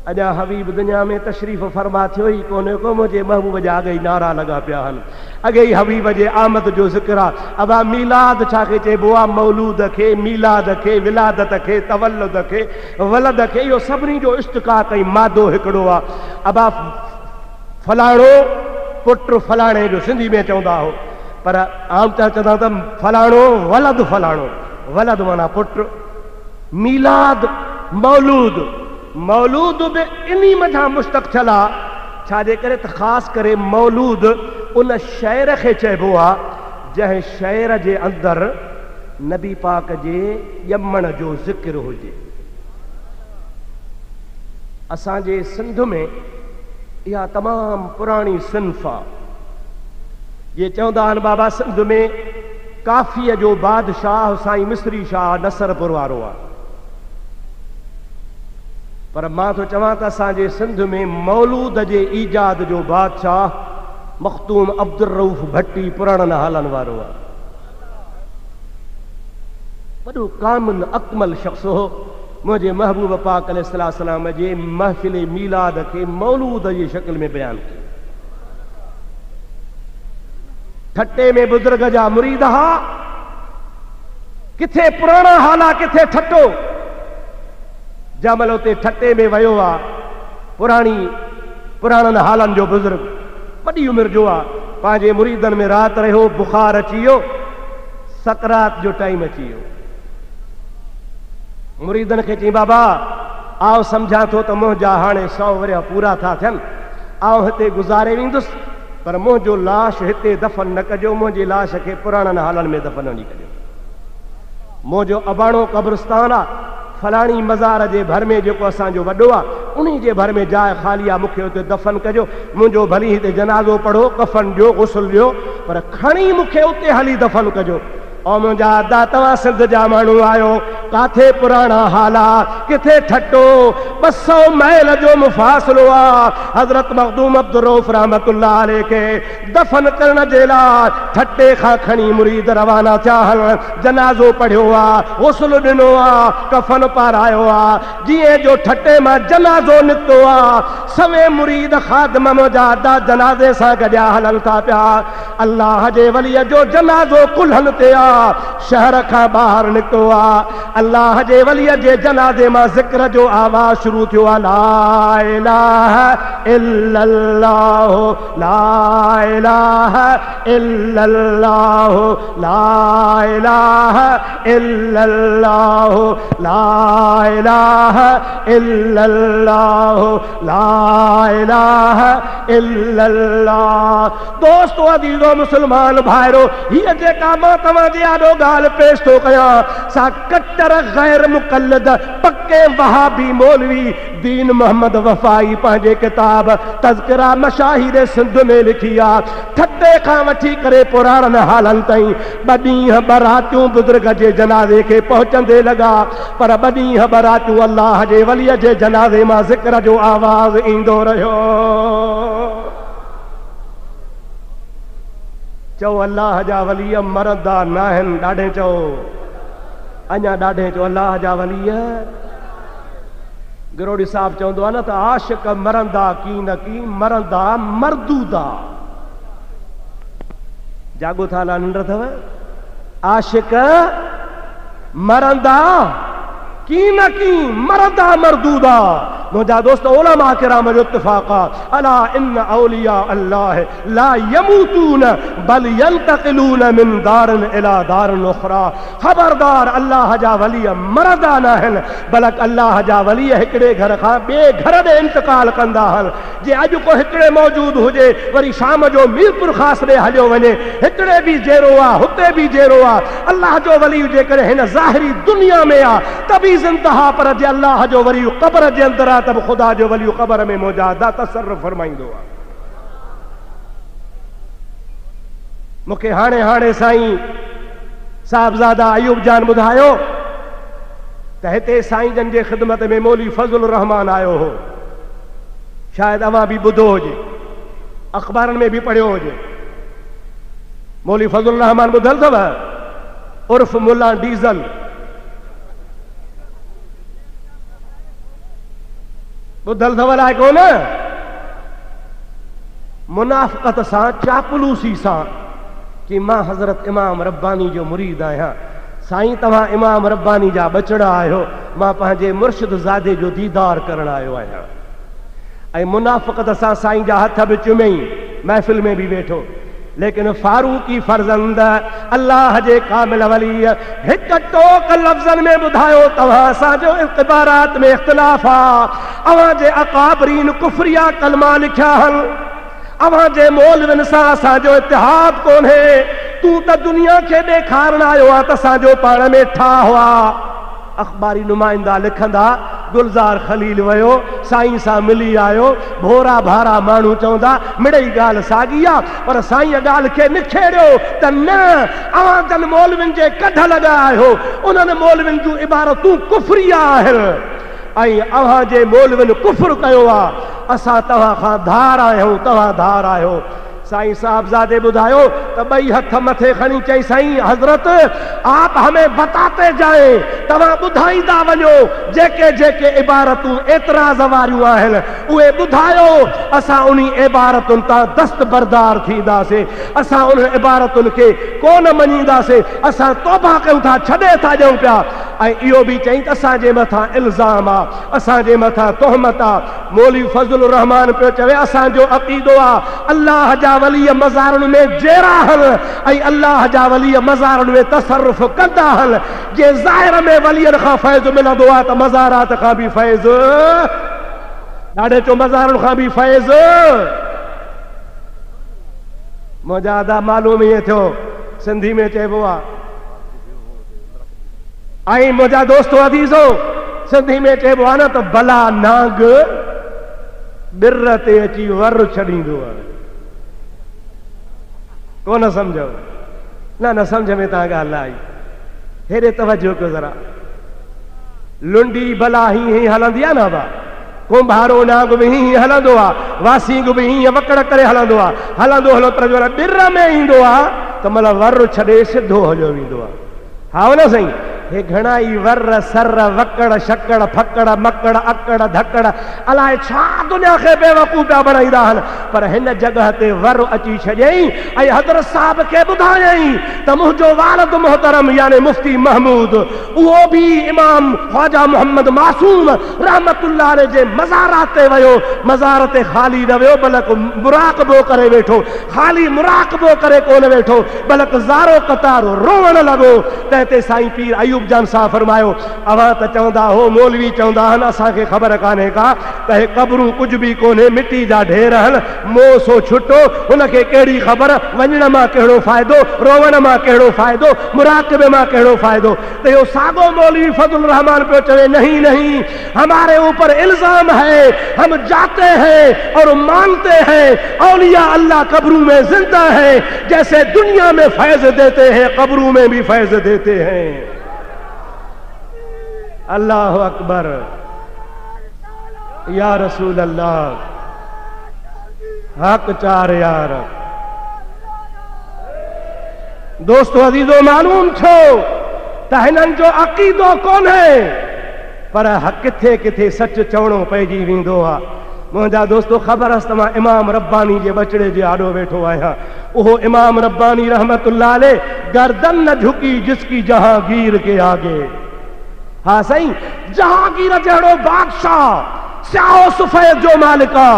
अञा हबीब दुनिया में तशरीफ़ फरमा थियो ई कोन्हे को, मुंहिंजे महबूब जा अॻे ई नारा लॻा पिया आहिनि। अॻे ई हबीब जे आमद जो ज़िक्र आहे। अबा मीलाद छा खे चइबो आहे? मौलूद खे, मीलाद खे, विलादत खे, तवल्लुद खे, वलद खे, इहो सभिनी जो इश्तिक़ाक़ ऐं मादो हिकिड़ो आहे। अबा फलाणो पुट फलाणे जो सिंधी में चवंदा हो, पर आम त चवंदा त फलाणो वलद, फलाणो वलद माना पुट। मीलाद मौलूद, मौलूद बि इन्ही मथां मुश्तक़ थियल आहे। छाजे करे त ख़ासि करे मौलूद उन शहर खे चइबो आहे जंहिं शहर जे अंदरि नबी पाक जे ॼमण जो ज़िक्र हुजे। असांजे सिंध में इहा तमामु पुराणी सिन्फ़ आहे। ये चवंदा आहिनि बाबा सिंध में काफ़ीअ जो बादशाह साईं मिस्री शाह नसरपुर वारो आहे, पर मां तो चवां त असांजे सिंध में मौलूद जे ईजाद जो बादशाह मखतूम अब्दुल रऊफ़ भट्टी पुराणनि हालनि वारो आहे। वॾो कामिल अकमल शख़्स हो। मुंहिंजे महबूब पाक अलैहिस्सलाम जे महफ़िल मीलाद खे मौलूद जी शक्ल में बयान कयो। ठटे में बुज़ुर्ग जा मुरीद हा, किथे पुराणा हाला किथे ठटो। जंहिंमहिल उते ठटे में वियो आहे, पुराणनि हालनि जो बुज़ुर्ग, वॾी उमिरि जो आहे, पंहिंजे मुरीदनि में राति रहियो, बुखार अची वियो, सकरात जो टाइम अची वियो। मुरीदनि खे चई बाबा आओ सम्झां थो त मुंहिंजा हाणे 100 वरिया पूरा था थियनि, आओ हिते गुज़ारे वेंदुसि, पर मुंहिंजो लाश हिते दफ़न न कजो, मुंहिंजी लाश खे पुराणनि हालनि में दफ़न वञी कजो। मुंहिंजो अबाणो क़ब्रिस्तान आहे, फलाणी मज़ार जे भर में जेको असांजो वॾो आहे उन्ही जे भर में जाइ ख़ाली आहे, मूंखे हुते दफ़न कजो। मुंहिंजो भली हिते जनाज़ो पढ़ो, कफ़न ॾियो, गुस्ल ॾियो, पर खणी मूंखे उते हली दफ़न कजो। ऐं मुंहिंजा अदा तव्हां सिंध जा माण्हू आहियो, काथे पुराणा हाला किथे ठटो, 200 मैल जो मुफ़ासिलो आहे। हज़रत मखदूम अब्दुल रऊफ़ रहमतुल्लाह अलैह खे दफ़न करण जे लाइ ठटे खां खणी मुरीद रवाना थिया हल। जनाज़ो पढ़ियो आहे, गुस्ल ॾिनो आहे, कफ़न पारायो आहे। जीअं जो ठटे मां जनाज़ो निकितो आहे, सवे मुरीद ख़ादिम मुंहिंजा अदा जनाज़े सां गॾिया हलनि था पिया। अल्लाह जे वलीअ जो जनाज़ो कुल्हनि ते आहे, शहर खां ॿाहिरि निकितो आहे। अल्लाह जे वलीअ जे जनाज़े मां ज़िक्र जो आवाज़ शुरू थियो आहे, ला इलाहा इल्लल्लाह, ला इलाहा इल्लल्लाह, ला इलाहा इल्लल्लाह, ला इलाहा इल्लल्लाह, ला इलाहा इल्लल्लाह। दोस्तो अज़ीज़ो मुसलमान भाइरो, हीअ जेका मां तव्हांजी आडो गाल पेश तो कया सा कट्टर गैर मुकल्लद पक्के वहाबी मौलवी दीन मोहम्मद वफाई पंहिंजे किताब तज़किरा मशाहिर सिंध में लिखी आहे थटे खां वठी करे पुराणनि हालनि ताईं ॿ ॾींहं बरातियूं बुज़ुर्ग जे जनाज़े खे पहुचंदे लॻा पर ॿ ॾींहं बरातियूं अल्लाह जे वलीअ जे जनाज़े मां ज़िक्र जो आवाज़ ईंदो रहियो। चओ अल्लाह जा वली मरंदा न आहिनि, ॾाढे चओ अञा ॾाढे चओ अल्लाह जा वली। गिरोड़ी साहब चवंदो आहे न त आशिक मरंदा की न की मरंदा मरदूदा। जागो था ला निंड अथव? आशिक मरंदा की न की मरंदा मरदूदा। मुझा दोस्त उलमा किराम जो इत्तिफाक अला इन औलिया अल्लाह ला यमूतून बल यंतकिलून मिन दारन इला दारन उखरा। खबरदार अल्लाह जा वली मरदा न आहिनि बल्कि अल्लाह जा वली हिकिड़े घर खां ॿिए घर ॾे इंतकाल कंदा आहिनि। जे अॼु को हिकिड़े मौजूद हुजे वरी शाम जो मीरपुर ख़ास ॾे हलियो वञे हिकिड़े बि जहिड़ो आहे हुते बि जहिड़ो आहे। अल्लाह जो वली जेकॾहिं हिन ज़ाहिरी दुनिया में आहे त बि ज़िंदहा पर जे अल्लाह जो वली क़ब्र जे अंदरि आहे तब खुदा जो वली क़ब्र में मौजूद आहे तसर्रुफ़ फरमाईंदो आहे। मूंखे हाणे हाणे साईं साहिबज़ादा अयूब जान ॿुधायो त हिते साईं जन जे ख़िदमत में मौली फज़लुर रहमान आयो हो। शायदि अवां बि ॿुधो हुजे, अख़बारनि में बि पढ़ियो हुजे। मौली फज़लुर रहमान ॿुधल अथव? उर्फ़ मुल्ला डीज़ल। ॿुधल अथव अलाए कोन? मुनाफ़िक़त सां चापलूसी सां कि मां हज़रत इमाम रब्बानी जो मुरीद आहियां। साईं तव्हां इमाम रब्बानी जा बचड़ा आहियो, मां पंहिंजे मुर्शिद ज़ादे जो दीदार करण आयो आहियां। ऐं मुनाफ़िक़त सां साईं जा हथ बि चुमियईं, महफ़िल में बि वेठो। लेकिन फारूकी फर्ज़ंद अल्लाह जे कामिल वली हिकु टोक लफ़्ज़नि में ॿुधायो तव्हां असांजो इख़्तिबारात में इख़्तिलाफ़ आहे। अवां जे अकाबरीन कुफ़रिया कलमा लिखिया आहिनि, अवां जे मौलविन सां असांजो इतिहाद कोन्हे। तूं त दुनिया खे ॾेखारण आयो आहे त असांजो पाण में ठा हुआ। अख़बारी नुमाइंदा लिखंदा गुलज़ार ख़लील वयो साईं सां मिली आयो। भोरा भारा माण्हू चवंदा मिड़ई ॻाल्हि साॻी आहे पर साईं ॻाल्हि खे निखेड़ियो त न अवां जन मौलविन जे कढ लॻा आहियो। उन्हनि मौलविन जूं इबारतूं कुफ़रिया आहिनि ऐं अव्हां जे मौलविन कुफ़्र कयो आहे। असां तव्हां खां धार आहियूं, तव्हां धार आहियो। साईं साहिबज़ादे ॿुधायो त ॿई हथ मथे खणी चई साईं हज़रत आप हमें बताते जाए, तव्हां ॿुधाईंदा वञो जेके जेके इबारतूं एतिराज़ वारियूं आहिनि उहे ॿुधायो। असां उन इबारतुनि तां दस्तबरदार थींदासीं, असां उन इबारतुनि खे कोन मञींदासीं, असां तौबा कयूं था, छॾे था ॾियूं पिया। ऐं इहो बि चई त असांजे मथां इल्ज़ाम आहे, असांजे मथां तोहमत आहे। मौली फज़लुर रहमान पियो चवे असांजो अक़ीदो आहे अल्लाह जा वली मज़ारनि में जेरा आहिनि ऐं अल्लाह जा वली मज़ारनि में तसर्रुफ़ कंदा आहिनि। जे ज़ाहिर में वलीअनि खां फैज़ मिलंदो आहे त मज़ारात खां बि फैज़, ॾाढे चो मज़ारनि खां बि फैज़। मुंहिंजा मालूम ईअं थियो सिंधी में चइबो आहे ऐं मुंहिंजा दोस्तो अदीज़ो सिंधी में चइबो आहे न त भला नांग ॿिर ते अची वर छॾींदो आहे। कोन सम्झो? न सम्झ में तव्हां ॻाल्हि आई। हेॾे तवजो कयो ज़रा। लुंडी भला हीअं हलंदी आहे न बा, कुंभारो नांग बि हीअं हलंदो आहे, वासींग बि हीअं वकड़ करे हलंदो आहे। हलंदो हलो पर ॿिर में ईंदो आहे त मतिलबु वर छॾे सिधो हलियो वेंदो आहे। हा न साईं? हे घणा ई वर सर वकड़ शकड़ फकड़ मकड़ अकड़ धकड़ अलाए छा दुनिया खे बेवकूफ़ पिया बणाईंदा आहिनि। पर हिन जॻह ते वर अची छॾियईं ऐं हज़रत साहब खे ॿुधायईं त मुंहिंजो वालिद मुहतरम यानी मुफ्ती महमूद उहो बि इमाम ख्वाजा मोहम्मद मासूम रहमतुल्लाह अलैह जे मज़ारात ते वियो। मज़ार ते ख़ाली न वियो बल्कि मुराक़बो करे वेठो। ख़ाली मुराक़बो करे कोन वेठो बल्कि ज़ारो कतार रोवण लॻो। तंहिं ते साईं पीर अयूब अयूब जान साहब फरमायो अवां त चवंदा हो मौलवी चवंदा आहिनि असांखे ख़बर कान्हे का त हे क़बरूं कुझु बि कोन्हे मिटी जा ढेर आहिनि मोह सो छुटो हुनखे कहिड़ी ख़बर वञण मां कहिड़ो फ़ाइदो रोवण मां कहिड़ो फ़ाइदो मुराक़बे मां कहिड़ो फ़ाइदो त इहो साॻो मौलवी फज़लुर रहमान पियो चवे नहीं नहीं हमारे ऊपर इल्ज़ाम है हम जाते हैं और मानते हैं औलिया अल्लाह कब्रों में जिंदा है जैसे दुनिया में फैज़ देते हैं कब्रों में भी फैज़ देते हैं। अल्लाह अकबर या रसूल अल्लाह हक चार यार दोस्तों अजीजो मालूम छो त हिननि जो अक़ीदो कोन है पर किथे किथे सच चवणो पइजी वेंदो आहे। मुंहिंजा दोस्तों ख़बर अस त मां इमाम रब्बानी जे बचड़े जे आॾो वेठो आहियां। उहो इमाम रब्बानी रहमतुल्लाह अलैह गर्दन न झुकी जिसकी जहांगीर के आगे। हाँ साईं जहांगीर जहिड़ो बादशाह स्याहो सुफ़ैद जो मालिका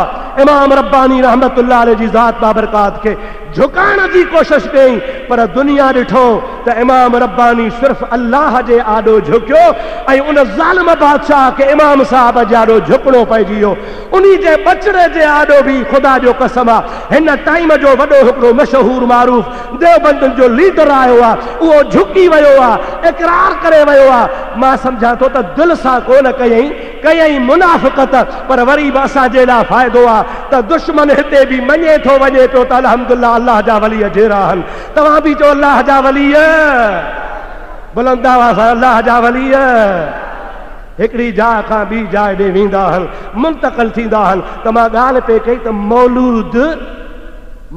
इमाम रब्बानी रहमतुल्लाह अलैह जी ज़ात बाबरकात के झुकाइण जी कोशिश कई पर दुनिया ॾिठो त इमाम रब्बानी सिर्फ़ अल्लाह जे आॾो झुकियो ऐं उन ज़ालिम बादशाह के इमाम साहब जे आॾो झुकणो पइजी वियो। उन्ही जे बचड़े जे आॾो बि ख़ुदा जो कसम आहे हिन टाइम जो वॾो हिकिड़ो मशहूर मारूफ़ देवबंदुनि जो लीडर आयो आहे उहो झुकी वियो आहे इक़रार करे वियो आहे। मां सम्झां थो त दिलि सां कोन कयईं मुनाफ़िक़त पर वरी बि असांजे लाइ फ़ाइदो आहे त दुश्मन हिते बि मञे थो वञे पियो त अल्हम्दुलिल्लाह अल्लाह जा वली जहिड़ा आहिनि। तव्हां बि चओ अल्लाह जा वली बुलंद आवाज़ सां अल्लाह जा वली हिकिड़ी जाइ खां ॿी जाइ ॾे वेंदा आहिनि मुंतक़िल थींदा आहिनि। त मां ॻाल्हि पे कई त मौलूद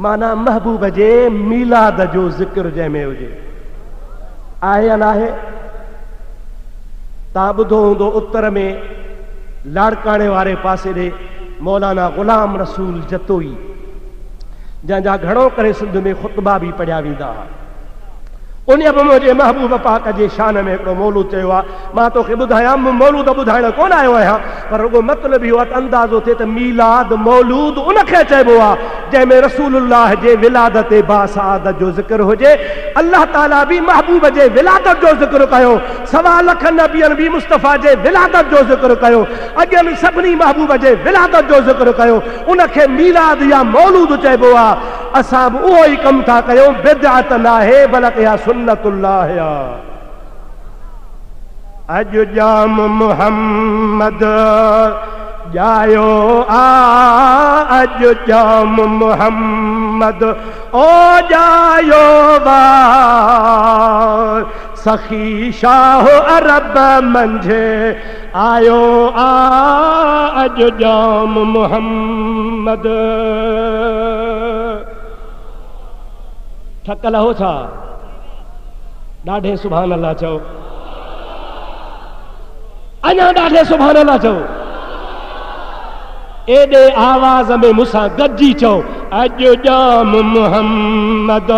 माना महबूब जे मीलाद जो ज़िक्र जंहिंमें हुजे आहे या न आहे। तव्हां ॿुधो हूंदो उत्तर में लाड़काणे वारे पासे ॾे मौलाना ग़ुलाम रसूल जतोई जंहिंजा घणो करे सिंध में ख़ुतबा बि पढ़िया वेंदा हुआ। उन बि मुंहिंजे महबूब पाक जे शान में हिकिड़ो मौलूद चयो आहे। मां तोखे ॿुधायां मौलूद ॿुधाइण कोन आयो आहियां पर रुगो मतिलबु इहो आहे त अंदाज़ो थिए त मीलाद मौलूद उनखे चइबो आहे जंहिंमें रसूलुल्लाह जे विलादत बासआदत जो ज़िक्र हुजे। अल्लाह ताला बि महबूब जे विलादत जो ज़िक्र कयो 1.25 लख नबियनि बि मुस्तफ़ा जे विलादत जो ज़िक्र कयो अॼु सभिनी महबूब जे विलादत जो ज़िक्र कयो उनखे मीलाद या मौलूद चइबो आहे। असां बि उहो ई कमु था कयूं बिदअत न आहे बल्कि इहा सुन्नतुल्लाह आहे। अॼु जाम मुहम्मद जायो आ अॼु जाम मुहम्मद ओ जायो वा सखी शाह अरब मंझे आयो आ अॼु जाम मुहम्मद। थकल हो छा ॾाढे सुभान अल्लाह चओ अञा ॾाढे सुभान अल्लाह चओ एॾे आवाज़ में मूंसां गॾिजी चओ अॼु जाम मुहम्मद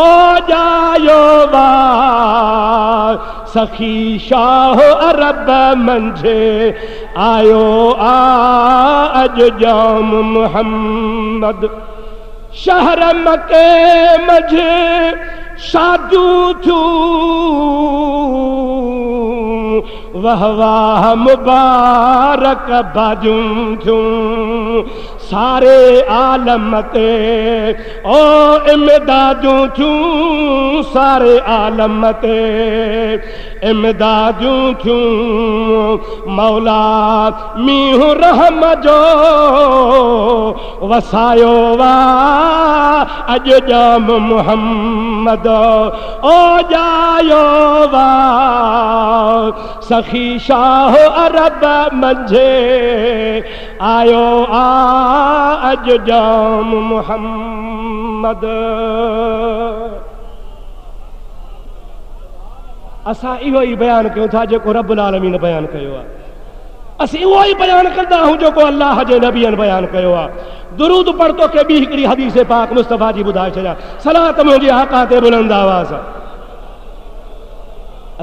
ओ जायो वा सखी शाह अरब मंझे आयो आ अॼु जाम मुहम्मद। शहर मके मझे शादियूं थियूं वाह वाह मुबारक बाजूं थियूं सारे आलम ते ओ इमदादूं थियूं सारे आलम ते इमदादूं थियूं मौला मींहुं रहम जो वसायो वा अॼु जाम मुहम्मद ओ जायो वा सखी शाह अरब मंझे आयो आ अॼु जाम मुहम्मद। असां इहो ई बयानु कयूं था जेको रब्बुल आलमीन बयानु कयो आहे। असीं उहो ई बयानु कंदा आहियूं जेको अल्लाह जे नबियनि बयानु कयो आहे। दुरूद पढ़ तोखे ॿी हिकिड़ी हदीस पाक मुस्तफ़ा जी ॿुधाए छॾियां सलात मुंहिंजी आका ते बुलंद आवाज़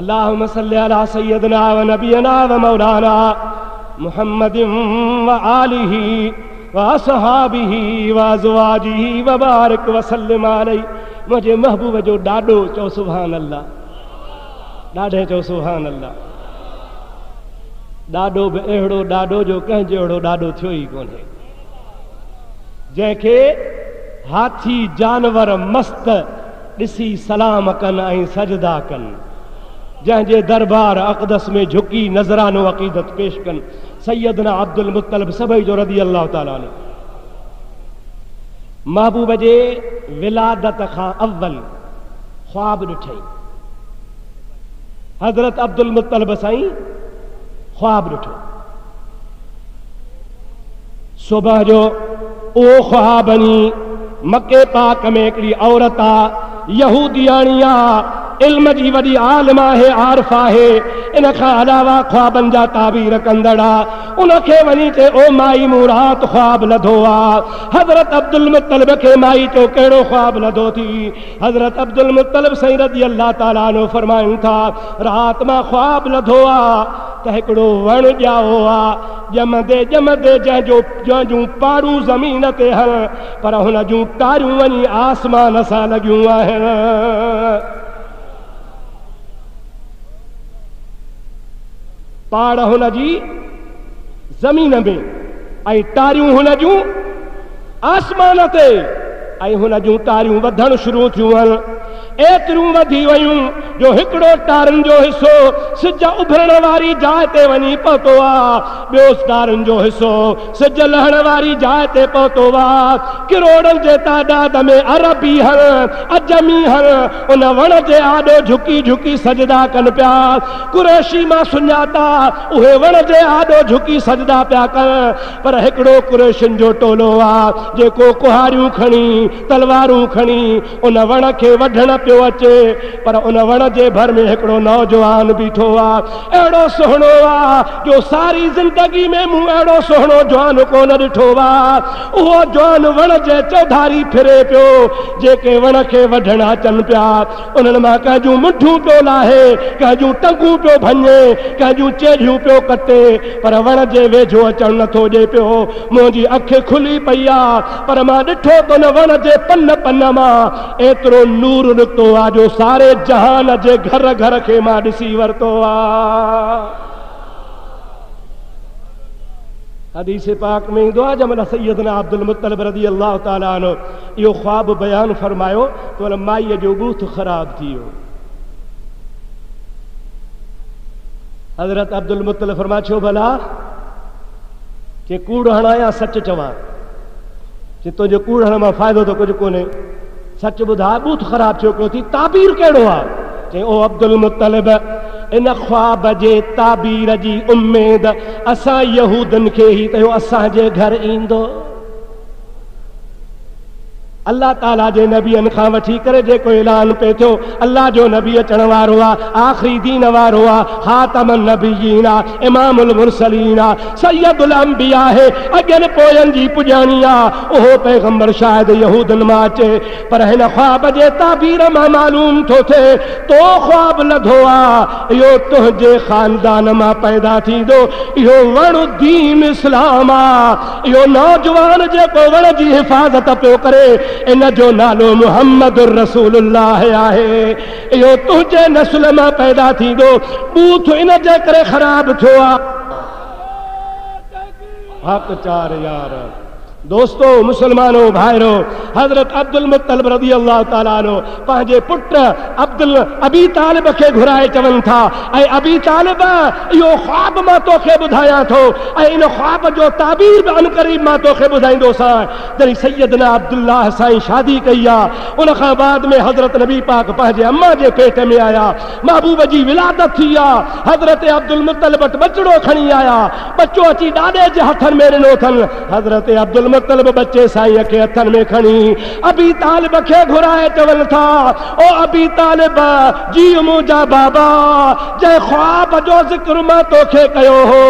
अल्लाहुम्मा सल्लि अला सय्यदना व नबियना व मौलाना मुहम्मदिन व आलिही व असहाबिही व अज़वाजिही व बारिक व सल्लिम अलैहि। मुंहिंजे महबूब जो ॾाढो चओ सुभान अल्लाह। ॾाढे चओ सुभान अल्लाह। ॾाढो बि अहिड़ो ॾाढो जो कंहिं जहिड़ो ॾाढो थियो ई कोन्हे, जंहिंखे हाथी जानवर मस्त ॾिसी सलाम कनि ऐं सजदा कनि, जंहिंजे दरबार अक़दस में झुकी नज़रानो अक़ीदत पेश कनि। सैयदना अब्दुल मुत्तलिब सभई जो रज़ी अल्लाह ताला अन्हु महबूब जे विलादत खां अव्वल ख्वाब ॾिठई। हज़रत अब्दुल मुत्तलिब साईं ख्वाब ॾिठो। सुबह जो उहो ख्वाब वञी मके पाक में हिकिड़ी औरत आहे, यहूदियाणी आहे, इल्म जी वॾी आलिम आहे, आरिफ आहे, इन खां अलावा ख्वाबनि जा ताबीर कंदड़ आहे। उनखे वञी चए ओ माई मूं राति ख्वाब लधो आहे। हज़रत अब्दुल मुत्तलिब खे माई चयो कहिड़ो ख्वाब लधो थी? हज़रत अब्दुल मुत्तलिब साईं रज़ी अल्लाह ताला अन्हु फरमाइनि था राति मां ख्वाब लधो आहे त हिकिड़ो वण ॼाओ आहे, ॼमंदे ॼमंदे जंहिंजूं पाड़ूं ज़मीन ते हल पर हुन जूं टारियूं वञी आसमान सां लॻियूं आहिनि। पाड़ हुन जी ज़मीन में ऐं टारियूं हुन जूं आसमान ते, ऐं हुन जूं टारियूं वधणु शुरू थियूं आहिनि। एतिरियूं वधी वयूं जो हिकिड़ो टारनि जो हिसो सिज उभरण वारी जाइ ते वञी पहुतो आहे, ॿियो टारनि जो हिसो सिज लहण वारी जाइ ते पहुतो आहे। किरोड़नि जे तादाद में अरबी हल अजमी हल उन वण जे आॾो झुकी झुकी सजदा कनि पिया। कुरैशी मां सुञाता उहे वण जे आॾो झुकी सजदा पिया कनि, पर हिकिड़ो कुरैशियुनि जो टोलो आहे जेको कुहाड़ियूं खणी तलवारूं खणी उन वण खे वढण पियो अचे, पर उन वण जे भर में हिकिड़ो नौजवान बीठो आहे, अहिड़ो सुहिणो आहे जो सारी ज़िंदगी में मूं अहिड़ो सुहिणो जवान कोन ॾिठो आहे। उहो जवान वण जे चौधारी फिरे पियो, जेके वण खे वढण अचनि पिया उन्हनि मां कंहिंजूं मुठियूं पियो लाहे, कंहिंजूं टंगूं पियो भञे, कंहिंजूं चेड़ियूं पियो कटे, पर वण जे वेझो अचणु नथो ॾे पियो। मुंहिंजी अखि खुली पई आहे, पर मां ॾिठो त उन वण जे पन पन मां एतिरो नूर निकितो आहे जो सारे जहान जे घर घर खे मां ॾिसी वरितो आहे। हदीस पाक में ईंदो आहे जंहिंमहिल सैयदना अब्दुल मुत्तलिब रज़ी अल्लाह ताला अन्हु इहो ख्वाब बयानु फरमायो त हुन माईअ जो ॻूठ ख़राब थी वियो। हज़रत अब्दुल मुत्तलिब फरमायो छो भला? कि कूड़ हणा या सच चवां? कि तुंहिंजो कूड़ हणण मां फ़ाइदो त कुझु कोन्हे, सच ॿुधा ॿूथ ख़राब थियो पियो थी। ताबीर कहिड़ो आहे? चई ओ अब्दुल मुत्तलिब इन ख्वाब जे ताबीर जी उम्मीद असां यहूदन खे ई कयो असांजे घर ईंदो। अल्लाह ताला जे नबियनि खां वठी करे जेको ऐलान पे थियो अल्लाह जो नबी अचण वारो आहे, आख़िरी दीन वारो आहे, ख़ातमुन नबिय्यीन आहे, इमामुल मुरसलीन आहे, सय्यदुल अंबिया आहे, अॻियनि पोयनि जी पुॼाणी आहे। उहो पैगंबर शायदि यहूदनि मां अचे, पर हिन ख्वाब जे ताबीर मां मालूम थो थिए तो ख्वाब लधो आहे इहो तुंहिंजे ख़ानदान मां पैदा थींदो। इहो वण दीन इस्लाम आहे, इहो नौजवान जेको वण जी हिफ़ाज़त पियो करे इन जो नालो मुहम्मदुर रसूलुल्लाह आहे। इहो तुंहिंजे नस्ल मां पैदा थींदो। बूथ इन जे करे ख़राब थियो आहे। हक़ चार यार दोस्तों मुसलमानों भाइरो, हज़रत अब्दुल मुत्तलिब रज़ी अल्लाह ताला अन्हु पंहिंजे पुट अबी तालिब खे घुराए चवनि था ऐं अबी तालिब इहो ख्वाब मां तोखे ॿुधायां थो ऐं इन ख्वाब जो ताबीर बि अनक़रीब मां तोखे ॿुधाईंदोसां। जॾहिं सैयदना अब्दुल्लाह साईं शादी कई आहे उन खां बाद में हज़रत नबी पाक पंहिंजे अम्मा जे पेट में आया, महबूब जी विलादत थी आहे। हज़रत अब्दुल मुत्तलिब वटि बचड़ो खणी आया, बच्चो अची ॾाॾे जे हथनि में ॾिनो अथनि। हज़रत अब्दुल मुत्तलिब बच्चे साईं खे हथनि में खणी अबी तालिब खे घुराए चवनि था ओ अबी तालिब जी मुंहिंजा बाबा जंहिं ख्वाब जो ज़िक्र मां तोखे कयो हो,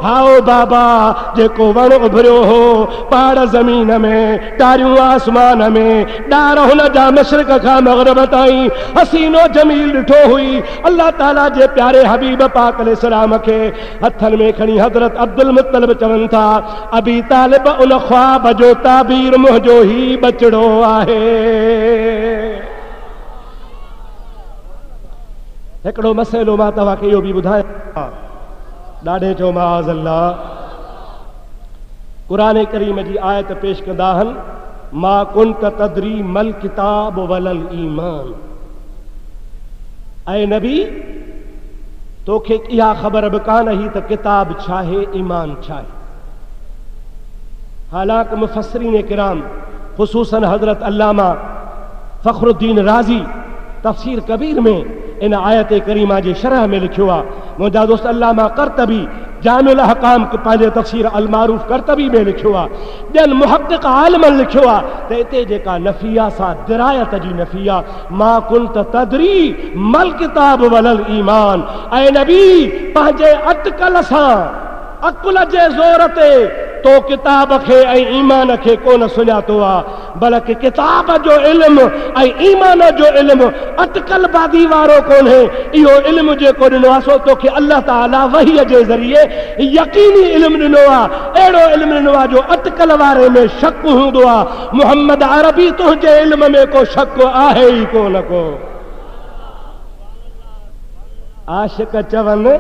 हाओ बाबा जेको वण उभरियो हो पहाड़ ज़मीन में, टारियूं आसमान में, ॾार हुन जा मशरिक़ खां मग़रिब ताईं हसीनो जमील ॾिठो हुई। अल्लाह ताला जे प्यारे हबीब पाक अलैहिस्सलाम खे हथनि में खणी हज़रत अब्दुल मुत्तलिब चवनि था अबी तालिब उन ख्वाब जो ताबीर मुंहिंजो ही बचड़ो आहे। हिकिड़ो मसइलो मां तव्हांखे इहो बि ॿुधायां, ॾाढे चओ माज़ अल्लाह, क़ुरान करीम जी आयत पेश कंदा आहिनि, मा कुंत तदरी मल किताब वलल ईमान। ऐं नबी तोखे इहा ख़बर बि कान हुई त किताब छा आहे, ईमान छा आहे। हालांकि मुफ़स्सिरीन किराम ख़ुसूसन हज़रत अल्लामा फ़खरुद्दीन राज़ी तफ़सीर कबीर में इन आयत करीमा जे शरह में लिखियो आहे। मुंहिंजा दोस्त अल्लामा क़र्तबी जामिउल अहकाम पंहिंजे तफ़सीर अल मारूफ़ क़र्तबी में लिखियो आहे। ॿियनि मुहक़िक़ आलिमनि लिखियो आहे त हिते जेका नफ़िया सां दिरायत जी नफ़िया, मा कुंत तदरी मल किताब वलल ईमान। ऐं नबी पंहिंजे अटकल सां अकुल जे ज़ोर ते तो किताब खे ऐं ईमान खे कोन सुञातो आहे, बल्कि किताब जो इल्मु ऐं ईमान जो इल्मु अटकल बादी वारो कोन्हे। इहो इल्मु जेको ॾिनो आहे सो तोखे अल्लाह ताला वहीअ जे ज़रिए यकीनी इल्मु ॾिनो आहे, अहिड़ो इल्मु ॾिनो आहे जो अटकल वारे में शक हूंदो आहे। मुहम्मद अरबी तुंहिंजे इल्म में को शक आहे ई कोन को। आशिक चवनि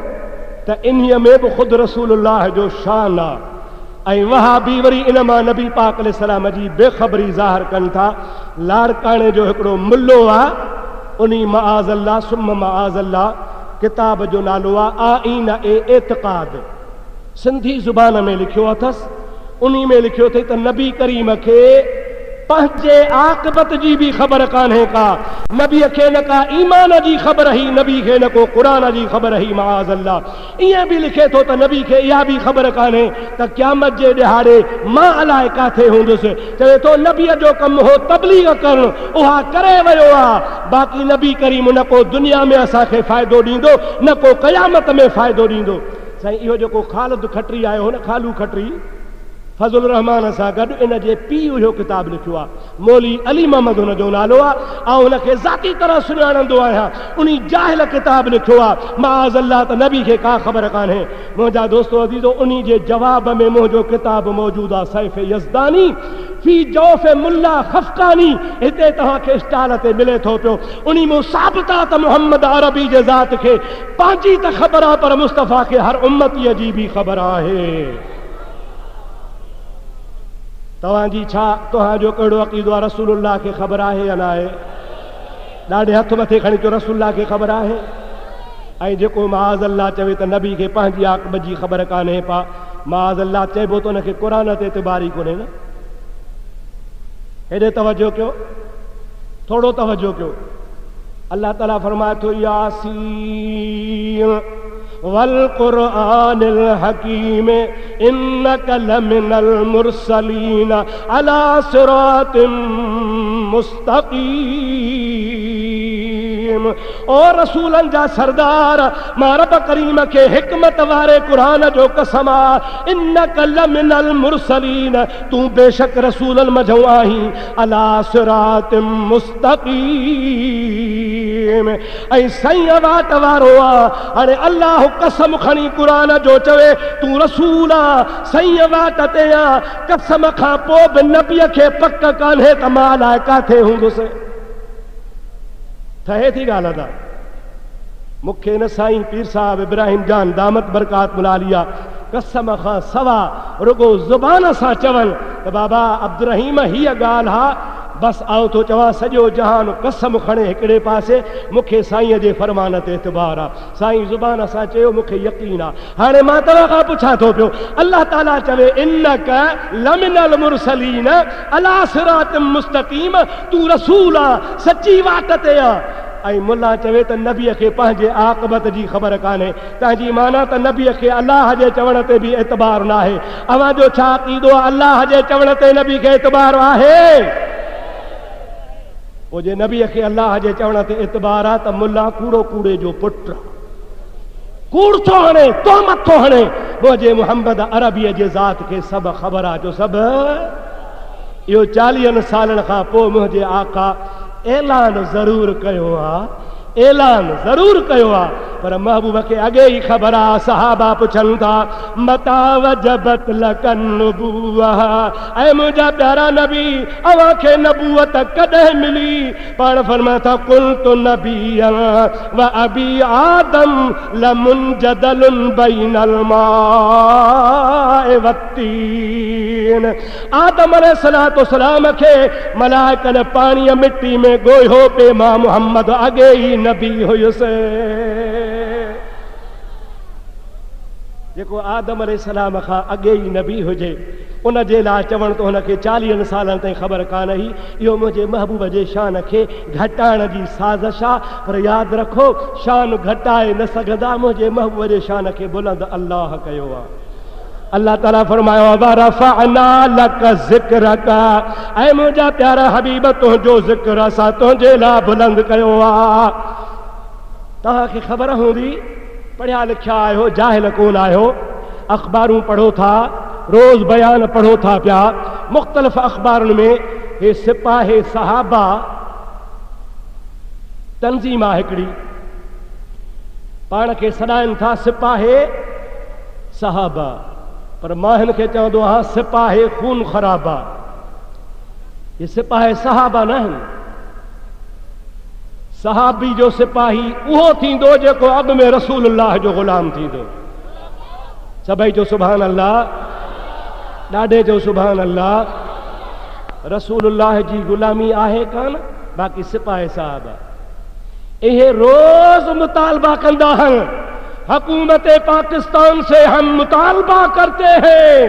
त इन्हीअ में बि ख़ुदि रसूलुल्लाह जो शान आहे, ऐं वहाबी वरी इन मां नबी पाक अलैहिस्सलाम जी बेख़बरी ज़ाहिर कनि था। लाड़काणे जो हिकिड़ो मुल्लो आहे, उन्ही मआज़ल्लाह सुम मआज़ल्लाह किताब जो नालो आहे आईन ए एतिक़ाद, सिंधी ज़ुबान में लिखियो अथसि। उन्ही में लिखियो अथई त नबी करीम खे पंहिंजे आक़िबत जी बि ख़बर कान्हे का, नबीअ खे न का ईमान जी ख़बर हुई, नबी खे न को क़ुरान जी ख़बर हुई मआज़ल्लाह। ईअं बि लिखे थो त नबी खे इहा बि ख़बर कान्हे त क़यामत जे ॾिहाड़े मां अलाए काथे हूंदुसि। चवे थो नबीअ जो कमु हो तबलीग करणु, उहा करे वियो आहे। बाक़ी नबी करीम न को दुनिया में असांखे फ़ाइदो ॾींदो, न को क़यामत में फ़ाइदो ॾींदो। साईं इहो जेको ख़ालिद खटरी आयो हो न, खालू खटरी, फज़ल रहमान सां गॾु इन जे पीउ इहो किताब लिखियो आहे। मौली अली मोहम्मद हुन जो नालो आहे, ऐं हुनखे ज़ाती तरह सुञाणंदो आहियां। उन जाहिल किताब लिखियो आहे मआज़ल्लाह त नबी खे का ख़बर कान्हे। मुंहिंजा दोस्तो अज़ीज़ो, उन जे जवाब में मुंहिंजो किताब मौजूदु आहे, सैफ़ यज़दानी फी जौफ़ मुल्ला खफ़कानी। हिते तव्हांखे स्टाल ते मिले थो पियो। उन में साबित आहे त मुहम्मद अरबी जे ज़ात खे पंहिंजी त ख़बर आहे, पर मुस्तफ़ा खे हर उम्मतीअ जी बि ख़बर आहे। तव्हांजी छा, तव्हांजो कहिड़ो अक़ीदो आहे? रसूलुल्लाह खे ख़बर आहे या न आहे? ॾाढे हथ मथे खणी चो रसूलुल्लाह खे ख़बर आहे। ऐं जेको मआज़ल्लाह चवे त नबी खे पंहिंजी आक़िबत जी ख़बर कान्हे पा, मआज़ल्लाह चइबो त हुनखे क़ुरान ते एतिबारी कोन्हे न। हेॾे तवजो कयो, थोरो तवजो कयो। अल्लाह ताला फरमाए थो यासीन वल क़ुरआनिल हकीम इन्नका लमिनल मुरसलीन अला सिरातिम मुस्तक़ीम। और रसूलन जा सरदार, मां रब करीम खे हिकमत वारे क़ुरान जो कसम आहे, इन्नका लमिनल मुरसलीन, तूं बेशक रसूलन मझो आहीं, अला सिरातिम मुस्तक़ीम। ऐं सईं वाट वारो आहे। हाणे अल्लाह कसम खणी क़ुरान जो चवे तूं रसूल आहे, सईं वाट ते आहे, कसम खां पोइ बि नबीअ खे पक कान्हे त मां अलाए काथे हूंदुसि। ठहे थी ॻाल्हि अदा? मूंखे न साईं पीर साहिब इब्राहिम जान दामत बरकात मुलालिया कसम खां सवा रुगो ज़ुबान सां चवनि त बाबा अब्दुर्रहीम हीअ ॻाल्हि हा, बसि आउं थो चवां सॼो जहान कसम खणे हिकिड़े पासे, मूंखे साईंअ जे फरमान ते एतिबार आहे। साईं ज़ुबान सां चयो, मूंखे यकीन आहे। हाणे मां तव्हां खां पुछां थो पियो, अल्लाह ताला चवे इन्नका लमिनल मुरसलीन अला सिरातिम मुस्तक़ीम, तूं रसूल आहे, सची वाट ते आहे। ऐं मुल्ला चवे त नबीअ खे पंहिंजे आक़िबत जी ख़बर कान्हे। तव्हांजी माना त नबीअ खे अलाह जे चवण ते बि एतिबार न आहे। अव्हां जो छा अक़ीदो आहे? अलाह जे चवण ते नबी खे एतिबार आहे? पोइ जे नबीअ खे अलाह जे चवण ते एतिबार आहे त मुल्ला कूड़ो कूड़े जो पुटु, कूड़ थो हणे, तोहमत थो हणे। मुंहिंजे मुहम्मद अरबीअ जे ज़ात खे सभु ख़बर आहे जो सभु। इहो 40 सालनि खां पोइ मुंहिंजे आका ऐलान ज़रूर कयो आहे, ऐलान ज़रूर कयो आहे पर महबूब के अगे ही खबर आ। सहाबा पुछन था मता वजबत लकन नबुवा, ऐ मुंहिंजा प्यारा नबी अवां खे नबूवत कॾहिं मिली? पाण फरमाए था कुल तो नबी व अबी आदम लमुनजदलुन बैनल माए वत्तीन। आदम अलैहिस्सलातु वस्सलाम खे मलाइकन पाणीअ मिट्टी में गोयो पे, मां मुहम्मद अगे ही नबी हुयुसि। जेको आदम अलैहिस्सलाम खां अॻे ई नबी हुजे उन जे लाइ चवण त हुनखे 40 सालनि ताईं ख़बर कान हुई। इहो मुंहिंजे महबूब जे शान खे घटाइण जी साज़िश आहे, पर यादि रखो शान घटाए न सघंदा, मुंहिंजे महबूब जे शान खे बुलंद अल्लाह कयो आहे। अल्लाह ताला फरमायो वरफ़अना लक ज़िक्रक, ऐं मुंहिंजा प्यारा हबीब तुंहिंजो ज़िक्र असां तुंहिंजे लाइ बुलंद कयो आहे। तव्हांखे ख़बर हूंदी, पढ़िया लिखिया आहियो, जाहिल कोन आहियो, अख़बारूं पढ़ो था, रोज़ बयान पढ़ो था पिया। मुख़्तलिफ़ अख़बारुनि में हे सिपाही सहाबा तंज़ीम आहे हिकिड़ी, पाण खे सॾाइनि था सिपाही सहाबा, पर मां हिन खे चवंदो आहियां सिपाही खून ख़राबा। ये सिपाही सहाबा न आहिनि। सहाबी जो सिपाही उहो थींदो जेको अॻु में रसूलुल्लाह जो ग़ुलाम थींदो। सभई जो सुभान अल्लाह, ॾाढे जो सुभान अल्लाह। रसूलुल्लाह जी ग़ुलामी आहे कान, बाक़ी सिपाही साहबा इहे रोज़ मुतालबा कंदा हैं। हुकूमत पाकिस्तान से हम मुतालबा करते हैं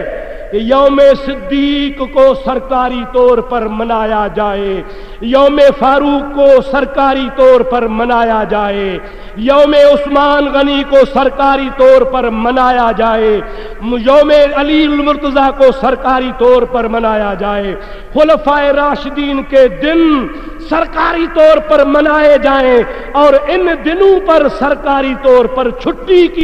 कि यौम सिद्दीक को सरकारी तौर पर मनाया जाए, यौम फारूक को सरकारी तौर पर मनाया जाए, यौम उस्मान गनी को सरकारी तौर पर मनाया जाए, यौम अली मुर्तज़ा को सरकारी तौर पर मनाया जाए, खुलफाए राशिदीन के दिन सरकारी तौर पर मनाए जाएं और इन दिनों पर सरकारी तौर पर छुट्टी की